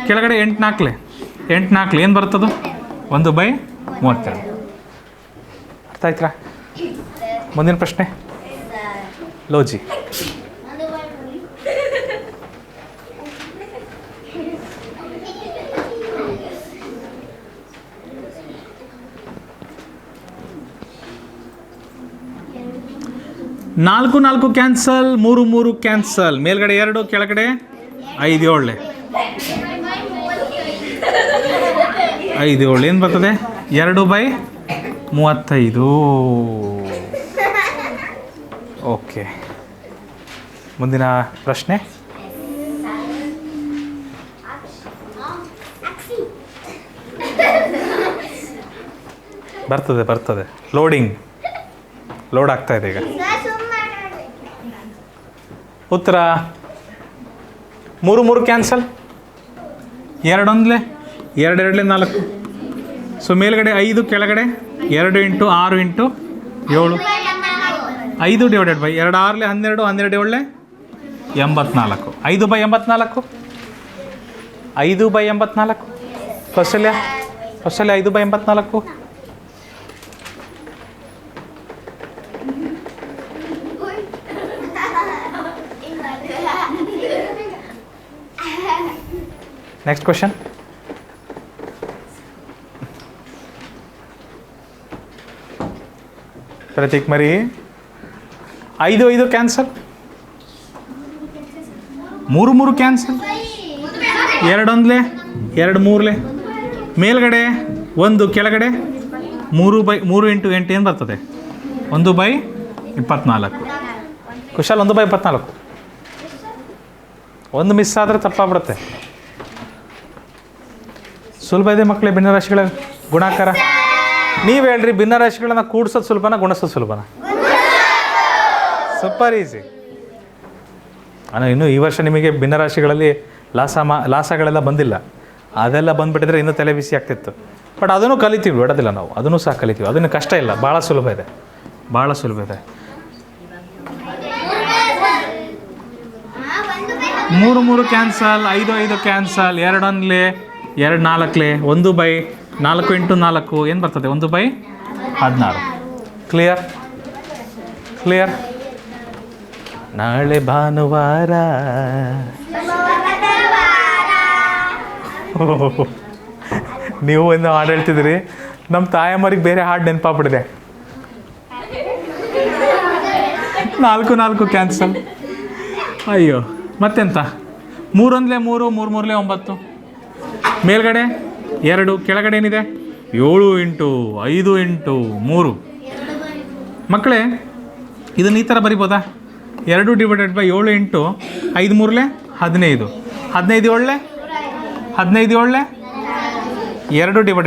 ಕೆಳಗಡೆ 8 4 8 4 ಏನು ಬರ್ತದು? 1/32. ಅರ್ಥ ಆಯ್ತಾ? ಮುಂದಿನ ಪ್ರಶ್ನೆ ಲೋಜಿ. ನಾಲ್ಕು 4 ಕ್ಯಾನ್ಸಲ್, 3 3 ಕ್ಯಾನ್ಸಲ್, ಮೇಲ್ಗಡೆ 2, ಕೆಳಗಡೆ 5 7 5 7 ಏನು ಬರ್ತದೆ? 2/35. ಓಕೆ, ಮುಂದಿನ ಪ್ರಶ್ನೆ. ಬರ್ತದೆ ಲೋಡ್ ಆಗ್ತಾ ಇದೆ ಈಗ. ಉತ್ತರ 3 3 ಕ್ಯಾನ್ಸಲ್, 2 1 2 2 4. ಸೊ ಮೇಲ್ಗಡೆ 5, ಕೆಳಗಡೆ 2 × 6 × 7, 5 ಡಿವೈಡೆಡ್ ಬೈ 2 6 12 12 7 84. 5/84. 5/84. ಕೌಶಲ್ಯ 5/84. Next question. ಪ್ರತೀಕ್ ಮರಿ. 5 5 ಕ್ಯಾನ್ಸಲ್, 3 3 ಕ್ಯಾನ್ಸಲ್, 2 1 2 3 ಮೇಲ್ಗಡೆ 1, ಕೆಳಗಡೆ 3 × 8 ಏನು ಬರ್ತದೆ? 1/24. ಕುಶಾಲ್ 1/24. ಒಂದು ಮಿಸ್ ಆದರೆ ತಪ್ಪಾಗ್ಬಿಡುತ್ತೆ. ಸುಲಭ ಇದೆ ಮಕ್ಕಳೇ ಭಿನ್ನರಾಶಿಗಳ ಗುಣಾಕಾರ. ನೀವು ಹೇಳ್ರಿ, ಭಿನ್ನರಾಶಿಗಳನ್ನ ಕೂಡ್ಸೋದು ಸುಲಭನ ಗುಣಿಸೋದು ಸುಲಭನ? Super easy. ಇನ್ನು ಈ ವರ್ಷ ನಿಮಗೆ ಭಿನ್ನರಾಶಿಗಳಲ್ಲಿ ಲಾಸಗಳೆಲ್ಲ ಬಂದಿಲ್ಲ. ಅದೆಲ್ಲ ಬಂದುಬಿಟ್ಟಿದ್ರೆ ಇನ್ನೂ ತಲೆ ಬಿಸಿ ಆಗ್ತಿತ್ತು. ಬಟ್ ಅದನ್ನು ಕಲಿತೀವಿ, ಬಿಡೋದಿಲ್ಲ ನಾವು. ಅದನ್ನು ಸಹ ಕಲಿತೀವಿ. ಅದನ್ನು ಕಷ್ಟ ಇಲ್ಲ, ಭಾಳ ಸುಲಭ ಇದೆ. ಮೂರು ಮೂರು ಕ್ಯಾನ್ಸಲ್, 5 ಕ್ಯಾನ್ಸಲ್, 2 1 2 4 1/4 × 4 ಏನು ಬರ್ತದೆ? 1/16. ಕ್ಲಿಯರ್? ಕ್ಲಿಯರ್? ನಾಳೆ ಭಾನುವಾರ. ನೀವು ಒಂದು ಹಾಡು ಹೇಳ್ತಿದ್ದೀರಿ, ನಮ್ಮ ತಾಯಮ್ಮರಿಗೆ ಬೇರೆ ಹಾಡು ನೆನಪಾಗ್ಬಿಟ್ಟಿದೆ. 4 4 ಕ್ಯಾನ್ಸಲ್. ಅಯ್ಯೋ, ಮತ್ತೆಂತ? 3 1 3 3 3 9. ಮೇಲ್ಗಡೆ 2, ಕೆಳಗಡೆ ಏನಿದೆ? 7 × 5 × 3. ಮಕ್ಕಳೇ, ಇದನ್ನು ಈ ಥರ ಬರಿಬೋದಾ? 2 ÷ 7 × 5 3 15. 15 7 15 7 2 ÷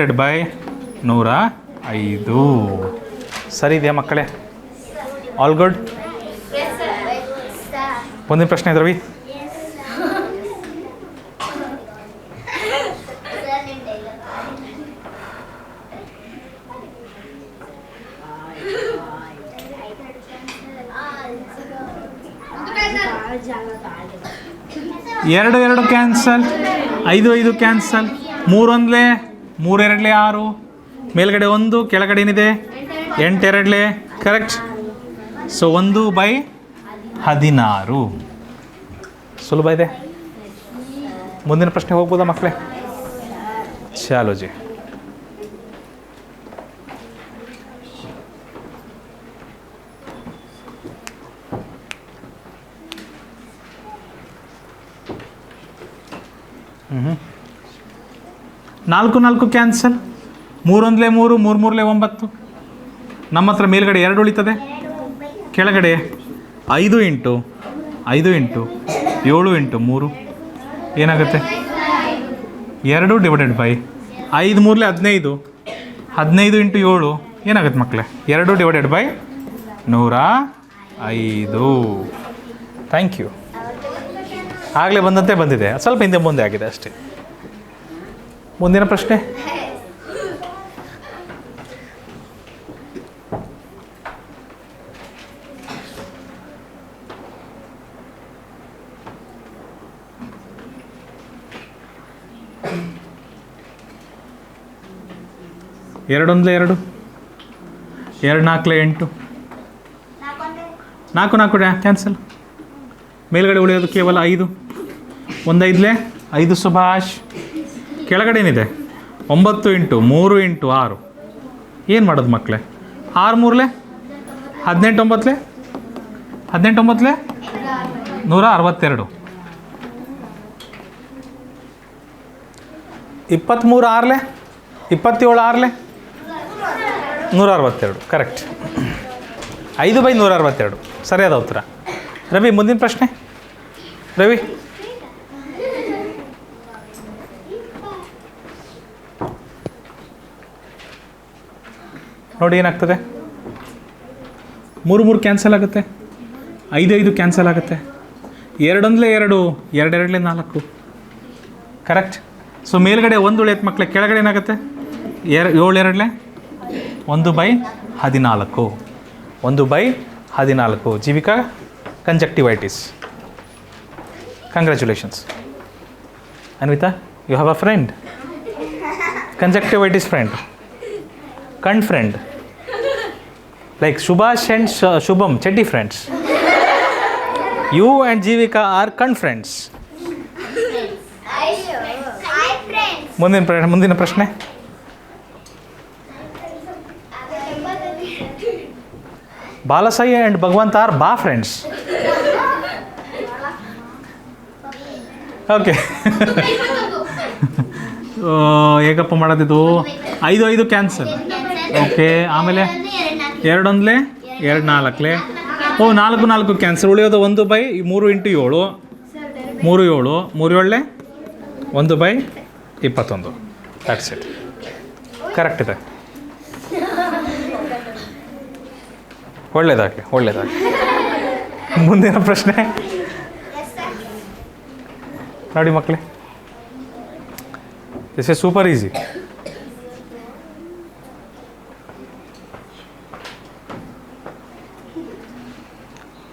105. ಸರಿ ಇದೆಯಾ ಮಕ್ಕಳೇ? All good? ಒಂದೇ ಪ್ರಶ್ನೆ ಇದೆ ರವಿ. ಎರಡು 2 ಕ್ಯಾನ್ಸಲ್, 5 ಕ್ಯಾನ್ಸಲ್, 3 1 3 2 6. ಮೇಲ್ಗಡೆ 1, ಕೆಳಗಡೆ ಏನಿದೆ? 8 2 ಕರೆಕ್ಟ್. ಸೊ 1/16. ಸುಲಭ ಇದೆ. ಮುಂದಿನ ಪ್ರಶ್ನೆ ಹೋಗ್ಬೋದಾ ಮಕ್ಕಳೇ? ಚಾಲೋ ಜಿ. ನಾಲ್ಕು 4 ಕ್ಯಾನ್ಸಲ್, 3 1 3 3 3 9. ನಮ್ಮ ಹತ್ರ ಮೇಲ್ಗಡೆ 2 ಉಳಿತದೆ, ಕೆಳಗಡೆ 5 × 5 × 7 × 3 ಏನಾಗುತ್ತೆ? 2 ÷ 5 3 15. 15 × 7 ಏನಾಗುತ್ತೆ ಮಕ್ಕಳೇ? 2 ÷ 105. Thank you. ಆಗಲೇ ಬಂದಂತೆ ಬಂದಿದೆ, ಸ್ವಲ್ಪ ಹಿಂದೆ ಮುಂದೆ ಆಗಿದೆ ಅಷ್ಟೇ. ಮುಂದಿನ ಪ್ರಶ್ನೆ. ಎರಡು 1 2 2 4 8 4 4 ಕ್ಯಾನ್ಸಲ್. ಮೇಲ್ಗಡೆ ಉಳಿಯೋದು ಕೇವಲ 5. 1 5 5 ಸುಭಾಷ್. ಕೆಳಗಡೆ ಏನಿದೆ? 9 × 3 × 6. ಏನು ಮಾಡೋದು ಮಕ್ಕಳೇ? 6 3 18 9 18 9 162. 23 6 27 6 162. ಕರೆಕ್ಟ್. 5/162 ಸರಿಯಾದ ಉತ್ತರ. ರವಿ, ಮುಂದಿನ ಪ್ರಶ್ನೆ. ರವಿ, ನೋಡಿ ಏನಾಗ್ತದೆ? 3 3 ಕ್ಯಾನ್ಸಲ್ ಆಗುತ್ತೆ, 5 ಕ್ಯಾನ್ಸಲ್ ಆಗುತ್ತೆ, 2 1 2 2 2 4. ಕರೆಕ್ಟ್. ಸೊ ಮೇಲ್ಗಡೆ 1 ಉಳಿಯುತ್ತೆ ಮಕ್ಕಳೇ, ಕೆಳಗಡೆ ಏನಾಗುತ್ತೆ? 7 2 1/14. 1/14. Jeevika, conjunctivitis. Congratulations. Anvita, you have a friend. Conjunctivitis friend. Kant friend, like Subhash and Shubham, Chetty friends. You and Jivika are Kant friends. ಮುಂದಿನ ಪ್ರಶ್ನೆ. ಬಾಲಸಾಯಿ and ಭಗವಂತ are ba friends. ಓಕೆ. ಹೇಗಪ್ಪ ಮಾಡೋದಿದು? 5 ಕ್ಯಾನ್ಸಲ್. ಓಕೆ, ಆಮೇಲೆ 2 1 2 4. ಓ 4 4 ಕ್ಯಾನ್ಸಲ್. ಉಳಿಯೋದು 1/3 × 7 3 7 3 7 1/21. That's it. ಕರೆಕ್ಟ್ ಇದೆ. ಒಳ್ಳೆಯದಾಗಲಿ. ಮುಂದಿನ ಪ್ರಶ್ನೆ ನೋಡಿ ಮಕ್ಕಳೇ. This is super easy.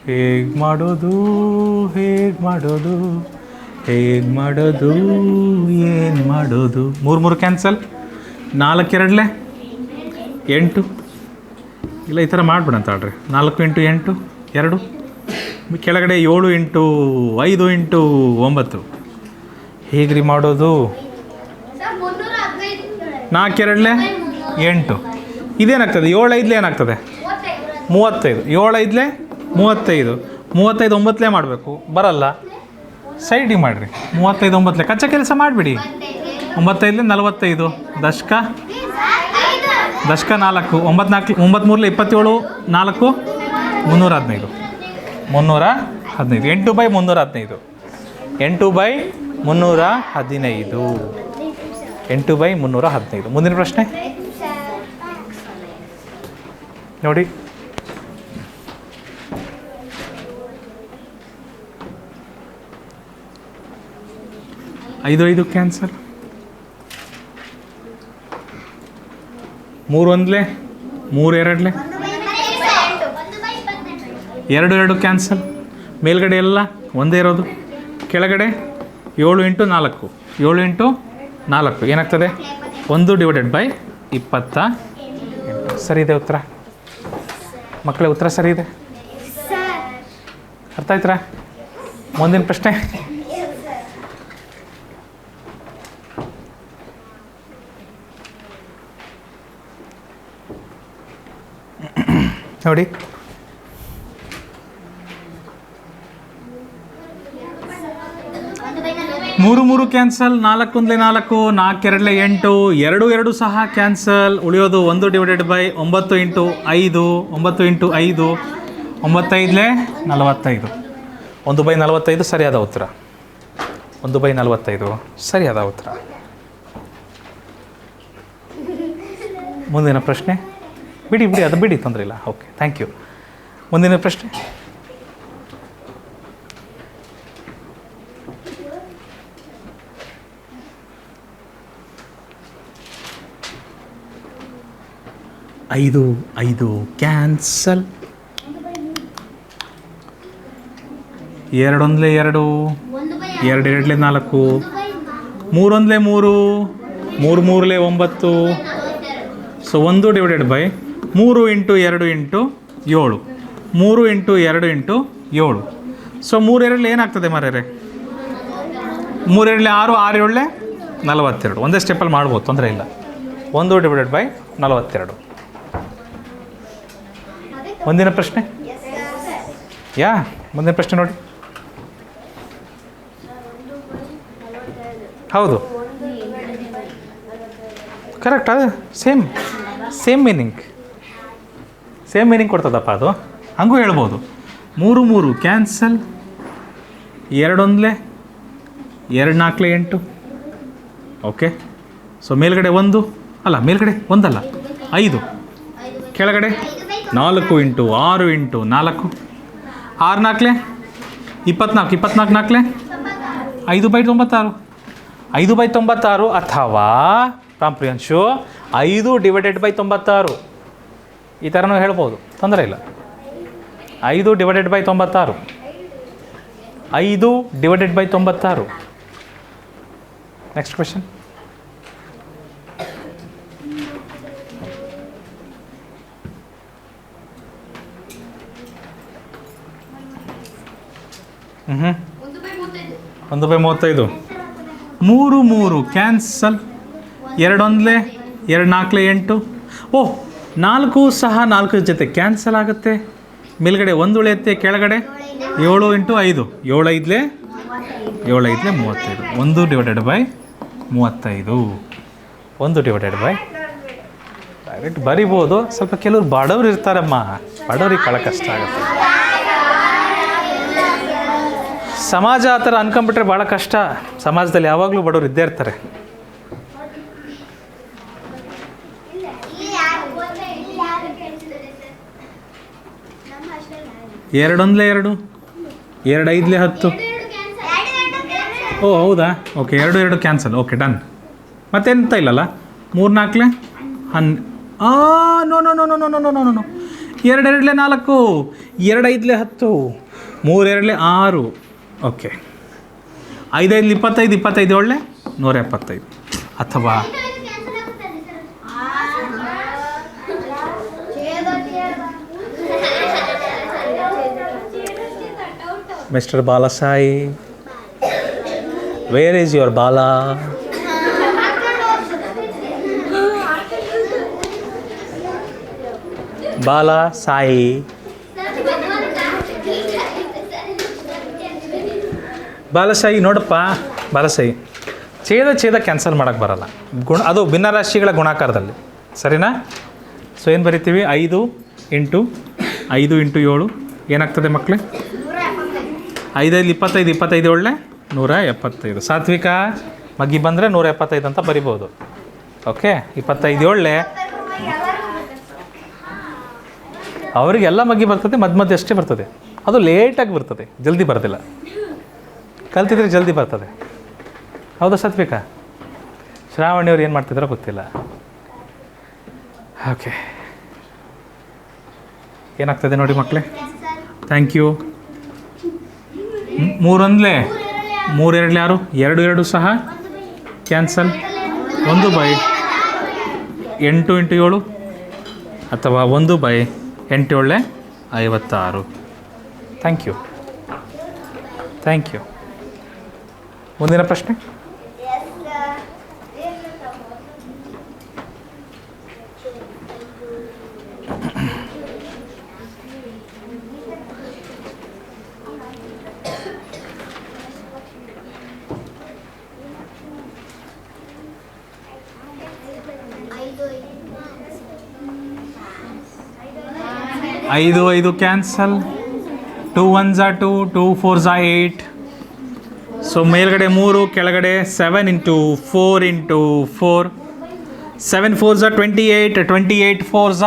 ಹೇಗೆ ಮಾಡೋದು ಹೇಗೆ ಮಾಡೋದು ಏನು ಮಾಡೋದು? 3 ಕ್ಯಾನ್ಸಲ್. 4 2 8. ಇಲ್ಲ ಈ ಥರ ಮಾಡ್ಬಿಡಂತ ಹೇಳ್ರಿ. 4 × 8 2. ಕೆಳಗಡೆ 7 × 5 × 9. ಹೇಗೆ ರೀ ಮಾಡೋದು? 4 2 8. ಇದೇನಾಗ್ತದೆ? 7 5 ಏನಾಗ್ತದೆ? 35. 7 5 35. 35 9 ಮಾಡಬೇಕು, ಬರಲ್ಲ. ಸೈಡಿಗೆ ಮಾಡಿರಿ. 35 9 ಕಚ್ಚಾ ಕೆಲಸ ಮಾಡಿಬಿಡಿ. 9 5 45. ದಶಕ 4. 9 4 9 3 27. 4 315. 8/315. 8/315. 8/315. ಮುಂದಿನ ಪ್ರಶ್ನೆ ನೋಡಿ. 5 5 ಕ್ಯಾನ್ಸಲ್. 3 1 3 2 2 2 ಕ್ಯಾನ್ಸಲ್. ಮೇಲ್ಗಡೆ ಎಲ್ಲ ಒಂದೇ ಇರೋದು. ಕೆಳಗಡೆ 7 × 4. 7 × 4 ಏನಾಗ್ತದೆ? 1/28. ಸರಿ ಇದೆ ಉತ್ತರ. ಮಕ್ಕಳೇ ಉತ್ತರ ಸರಿ ಇದೆ. ಅರ್ಥ ಆಯ್ತಾ? ಮುಂದಿನ ಪ್ರಶ್ನೆ ನೋಡಿ. 3 3 ಕ್ಯಾನ್ಸಲ್. 4 1 4. 4 2 8. 2 2 ಸಹ ಕ್ಯಾನ್ಸಲ್. ಉಳಿಯೋದು 1/9 × 5. 9 × 5. 9 5 45. 1/45 ಸರಿಯಾದ ಉತ್ತರ. 1/45 ಸರಿಯಾದ ಉತ್ತರ. ಮುಂದಿನ ಪ್ರಶ್ನೆ ಬಿಡಿ ಅದು ಬಿಡಿ, ತೊಂದರೆ ಇಲ್ಲ. Okay, thank you. ಮುಂದಿನ ಪ್ರಶ್ನೆ 5 5 ಕ್ಯಾನ್ಸಲ್. 2 1 2. 2 2 4. 3 1 3. 3 3 9. ಸೊ 1/3 × 2 × 7. 3 × 2 × 7. ಸೊ 3 2 ಏನಾಗ್ತದೆ ಮಾರ್ಯಾರೆ? 3 2 6. 6 7 42. ಒಂದೇ ಸ್ಟೆಪ್ಪಲ್ಲಿ ಮಾಡ್ಬೋದು, ತೊಂದರೆ ಇಲ್ಲ. 1/42. ಮುಂದಿನ ಪ್ರಶ್ನೆ ಮುಂದಿನ ಪ್ರಶ್ನೆ ನೋಡಿ. ಹೌದು, ಕರೆಕ್ಟ್. ಅದು ಸೇಮ್ ಮೀನಿಂಗ್ ಕೊಡ್ತದಪ್ಪ. ಅದು ಹಂಗೂ ಹೇಳ್ಬೋದು. 3 3 ಕ್ಯಾನ್ಸಲ್. 2 1 2 4 8. ಓಕೆ. ಸೊ ಮೇಲ್ಗಡೆ 1 ಅಲ್ಲ, ಮೇಲ್ಗಡೆ 1 ಅಲ್ಲ 5. ಕೆಳಗಡೆ 4 × 6 × 4. 6 4 24. 24 4 5/96. 5/96 ಅಥವಾ ಪ್ರಾಂಪ್ರಿಯಂಶು 5/96 ಈ ಥರನೂ ಹೇಳ್ಬೋದು, ತೊಂದರೆ ಇಲ್ಲ. 5/96. 5/96. Next question. ಹ್ಞೂ 1/35. 3 3 ಕ್ಯಾನ್ಸಲ್. 2 1 2 4 8. ಓಹ್, 4 ಸಹ 4 ಜೊತೆ ಕ್ಯಾನ್ಸಲ್ ಆಗುತ್ತೆ. ಮೇಲ್ಗಡೆ 1 ಉಳಿಯುತ್ತೆ, ಕೆಳಗಡೆ 7 × 5. 7 5 35. 1/35. 1/35. ಡೈರೆಕ್ಟ್ ಬರಿಬೋದು. ಸ್ವಲ್ಪ ಕೆಲವ್ರು ಬಡವ್ರು ಇರ್ತಾರಮ್ಮ, ಬಡವ್ರಿಗೆ ಭಾಳ ಕಷ್ಟ ಆಗುತ್ತೆ. ಸಮಾಜ ಆ ಥರ ಅನ್ಕೊಂಬಿಟ್ರೆ ಭಾಳ ಕಷ್ಟ. ಸಮಾಜದಲ್ಲಿ ಯಾವಾಗಲೂ ಬಡವ್ರು ಇದ್ದೇ ಇರ್ತಾರೆ. ಎರಡು 1 2. 2 5 10. ಓ ಹೌದಾ? Okay, 2 2 cancel. Okay, done. ಮತ್ತೆಂತ ಇಲ್ಲಲ್ಲ? 3 4 ನೋ 2 2 4. 2 5 10. 3 2 6. ಓಕೆ, 5 25 25 ಒಳ್ಳೆ 175 ಅಥವಾ ಮಿಸ್ಟರ್ ಬಾಲಸಾಯಿ, ವೇರ್ ಈಸ್ ಯುವರ್ ಬಾಲ? ಬಾಲಸಾಯಿ, ಬಾಲಸಾಯಿ ನೋಡಪ್ಪ, ಬಾಲಸಾಯಿ ಛೇದ ಕ್ಯಾನ್ಸಲ್ ಮಾಡೋಕ್ಕೆ ಬರಲ್ಲ. ಅದು ಭಿನ್ನರಾಶಿಗಳ ಗುಣಾಕಾರದಲ್ಲಿ, ಸರಿನಾ? ಸೊ ಏನು ಬರಿತೀವಿ? 5 ಇಂಟು 7 ಏನಾಗ್ತದೆ ಮಕ್ಕಳೇ? 5 25 25 ಒಳ್ಳೆ 175. ಸಾತ್ವಿಕ ಮಗ್ಗಿ ಬಂದರೆ 175 ಅಂತ ಬರಿಬೋದು. ಓಕೆ, 25 ಒಳ್ಳೆ ಅವರಿಗೆಲ್ಲ ಮಗ್ಗಿ ಬರ್ತದೆ, ಮಧ್ಯೆ ಅಷ್ಟೇ ಬರ್ತದೆ. ಅದು ಲೇಟಾಗಿ ಬರ್ತದೆ, ಜಲ್ದಿ ಬರ್ತಿಲ್ಲ. ಕಲ್ತಿದ್ರೆ ಜಲ್ದಿ ಬರ್ತದೆ. ಹೌದಾ ಸಾತ್ವಿಕ? ಶ್ರಾವಣಿಯವ್ರು ಏನು ಮಾಡ್ತಿದ್ರೋ ಗೊತ್ತಿಲ್ಲ. ಓಕೆ, ಏನಾಗ್ತದೆ ನೋಡಿ ಮಕ್ಕಳೇ? Thank you. 3 1 3 2 ಯಾರು? 2 2 ಸಹ ಕ್ಯಾನ್ಸಲ್. 1/8 × 7 ಅಥವಾ 1/8 7 56. Thank you, thank you. ಮುಂದಿನ ಪ್ರಶ್ನೆ. ಐದು 5 ಕ್ಯಾನ್ಸಲ್. 2 1s 2, 2 4s 8. ಸೊ ಮೇಲ್ಗಡೆ 3, ಕೆಳಗಡೆ 7 × 4 × 4. 7 4s 28, 28 4s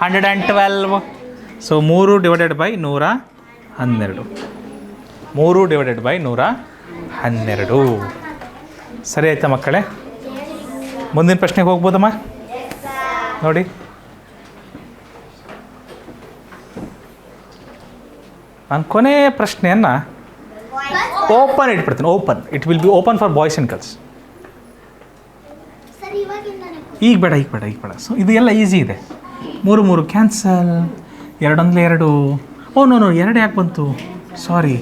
112. So 3 divided by 112. 3 divided by 112. ಸರಿ ಆಯ್ತಾ ಮಕ್ಕಳೇ? ಮುಂದಿನ ಪ್ರಶ್ನೆಗೆ ಹೋಗ್ಬೋದಮ್ಮ? ನೋಡಿ, ನಾನು ಕೊನೆಯ ಪ್ರಶ್ನೆಯನ್ನು ಓಪನ್ ಇಟ್ಬಿಡ್ತೀನಿ. Open, it will be open for boys and girls. ಈಗ ಬೇಡ. ಸೊ ಇದು ಎಲ್ಲ ಈಸಿ ಇದೆ. 3 3 ಕ್ಯಾನ್ಸಲ್. 2 1 2. ಓ ನೋ 2 ಯಾಕೆ ಬಂತು? ಸಾರಿ,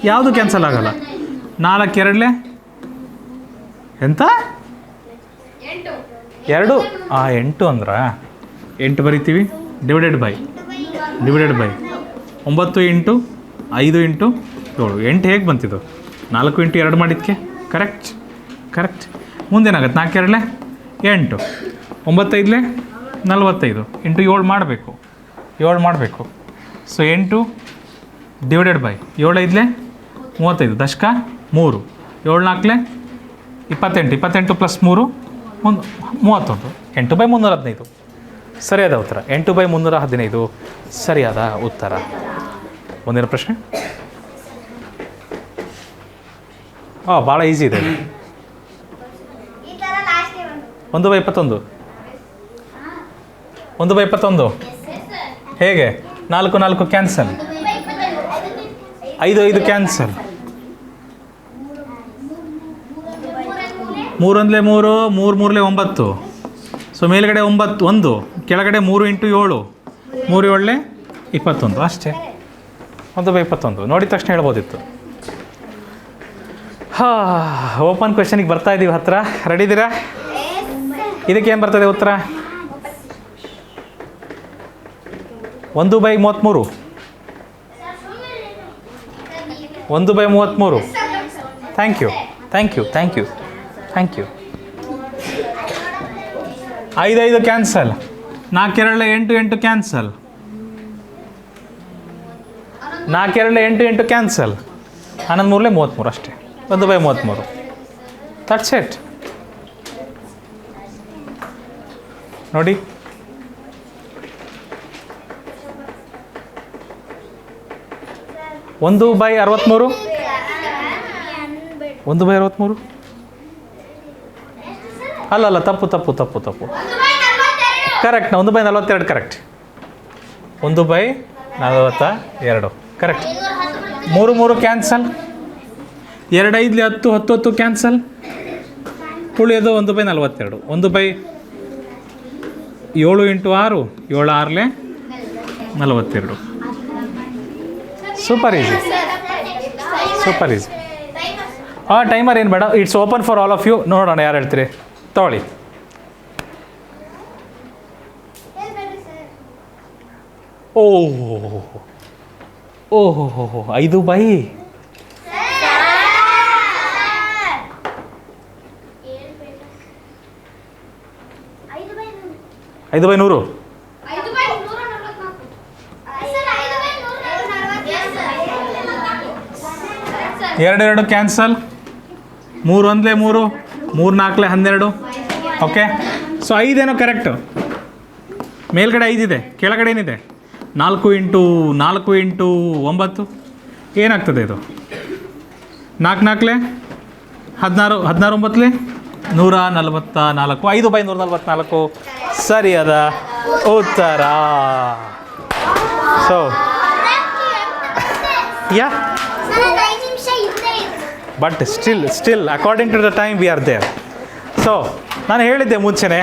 ಯಾವುದು ಕ್ಯಾನ್ಸಲ್ ಆಗಲ್ಲ. 4 2 ಎಂತ? 2 8 ಅಂದ್ರೆ 8 ಬರಿತೀವಿ. Divided by 9 × 5 × 7. 8 ಹೇಗೆ ಬಂತಿದ್ದು? 4 × 2 ಮಾಡಿದ್ದಕ್ಕೆ ಕರೆಕ್ಟ್. ಮುಂದೇನಾಗುತ್ತೆ? 4 2 8, 9 5 45 ಇಂಟು 7 ಮಾಡಬೇಕು. 7 ಮಾಡಬೇಕು. ಸೊ 8 ಡಿವೈಡೆಡ್ ಬೈ 7 5 35 ದಶಕ 3. 7 4 28, 28 ಪ್ಲಸ್ 3 31. 8/315 ಸರಿಯಾದ ಉತ್ತರ. 8/315 ಸರಿಯಾದ ಉತ್ತರ. ಮುಂದಿನ ಪ್ರಶ್ನೆ. ಭಾಳ ಈಸಿ ಇದೆ. 1/21. 1/21 ಹೇಗೆ? 4 4 ಕ್ಯಾನ್ಸಲ್. 5 5 ಕ್ಯಾನ್ಸಲ್. 3 1 3, 3 3 9. ಸೊ ಮೇಲ್ಗಡೆ 9 1, ಕೆಳಗಡೆ 3 × 7, 3 7 21 ಅಷ್ಟೇ. 1/21 ನೋಡಿದ ತಕ್ಷಣ ಹೇಳ್ಬೋದಿತ್ತು. ಓಪನ್ ಕ್ವೆಶನಿಗೆ ಬರ್ತಾ ಇದ್ದೀವಿ ಹತ್ರ. ರೆಡಿ ಇದ್ದೀರಾ? ಇದಕ್ಕೆ ಏನು ಬರ್ತದೆ ಉತ್ತರ? 1/33. 1/33. Thank you. 5 5 cancel. 4 2 8 8 cancel. 4 2 8 8 cancel. 11 3 33 ಅಷ್ಟೇ. 1/33. That's it. ನೋಡಿ, ಒಂದು ಬೈ 63. 1/63 ಅಲ್ಲ, ತಪ್ಪು. Correct. 1/42 correct. 1/42 correct. 3 3 cancel. 2 5 10 10 10 cancel. ಉಳಿಯೋದು 1/42. 1/7 into 6 7 6 42. Super easy, super easy. Timer ಏನು ಬೇಡ, it's open for all of you. ನೋಡೋಣ ಯಾರು ಹೇಳ್ತೀರಿ, ತಗೊಳ್ಳಿ. ಓಹೋ ಓಹೋ 5 ಬೈ 5/100. 2 2 ಕ್ಯಾನ್ಸಲ್. 3 1 3 3 4 12. ಓಕೆ, ಸೊ 5 ಏನೋ ಕರೆಕ್ಟು. ಮೇಲ್ಗಡೆ 5 ಇದೆ, ಕೆಳಗಡೆ ಏನಿದೆ 4 ಇಂಟು 4 ಇಂಟು 9 ಏನಾಗ್ತದೆ ಇದು? 4 4 16 16 9 144. 5/144 ಸರಿಯಾದ ಉತ್ತರ. So yeah, but still according to the time we are there. ಸೊ ನಾನು ಹೇಳಿದ್ದೆ ಮುಂಚೆನೇ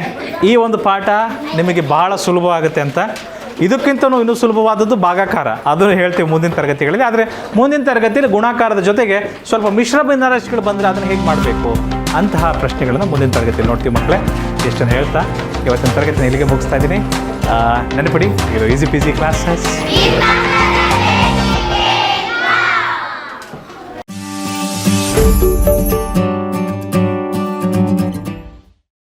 ಈ ಒಂದು ಪಾಠ ನಿಮಗೆ ಬಹಳ ಸುಲಭವಾಗುತ್ತೆ ಅಂತ. ಇದಕ್ಕಿಂತಲೂ ಇನ್ನೂ ಸುಲಭವಾದದ್ದು ಭಾಗಾಕಾರ, ಅದನ್ನು ಹೇಳ್ತೀವಿ ಮುಂದಿನ ತರಗತಿಗಳಲ್ಲಿ. ಆದರೆ ಮುಂದಿನ ತರಗತಿಯಲ್ಲಿ ಗುಣಾಕಾರದ ಜೊತೆಗೆ ಸ್ವಲ್ಪ ಮಿಶ್ರ ಭಿನ್ನರಾಶಿಗಳು ಬಂದರೆ ಅದನ್ನು ಹೇಗೆ ಮಾಡಬೇಕು ಅಂತಹ ಪ್ರಶ್ನೆಗಳನ್ನು ಮುಂದಿನ ತರಗತಿಯಲ್ಲಿ ನೋಡ್ತೀವಿ ಮಕ್ಕಳೇ. ಇಷ್ಟನ್ನು ಹೇಳ್ತಾ ಇವತ್ತಿನ ತರಗತಿನ ಇಲ್ಲಿಗೆ ಮುಗಿಸ್ತಾ ಇದ್ದೀನಿ. ನೆನಪಿಡಿ, ಇದು ಈಸಿ ಪೀಸಿ ಕ್ಲಾಸಸ್.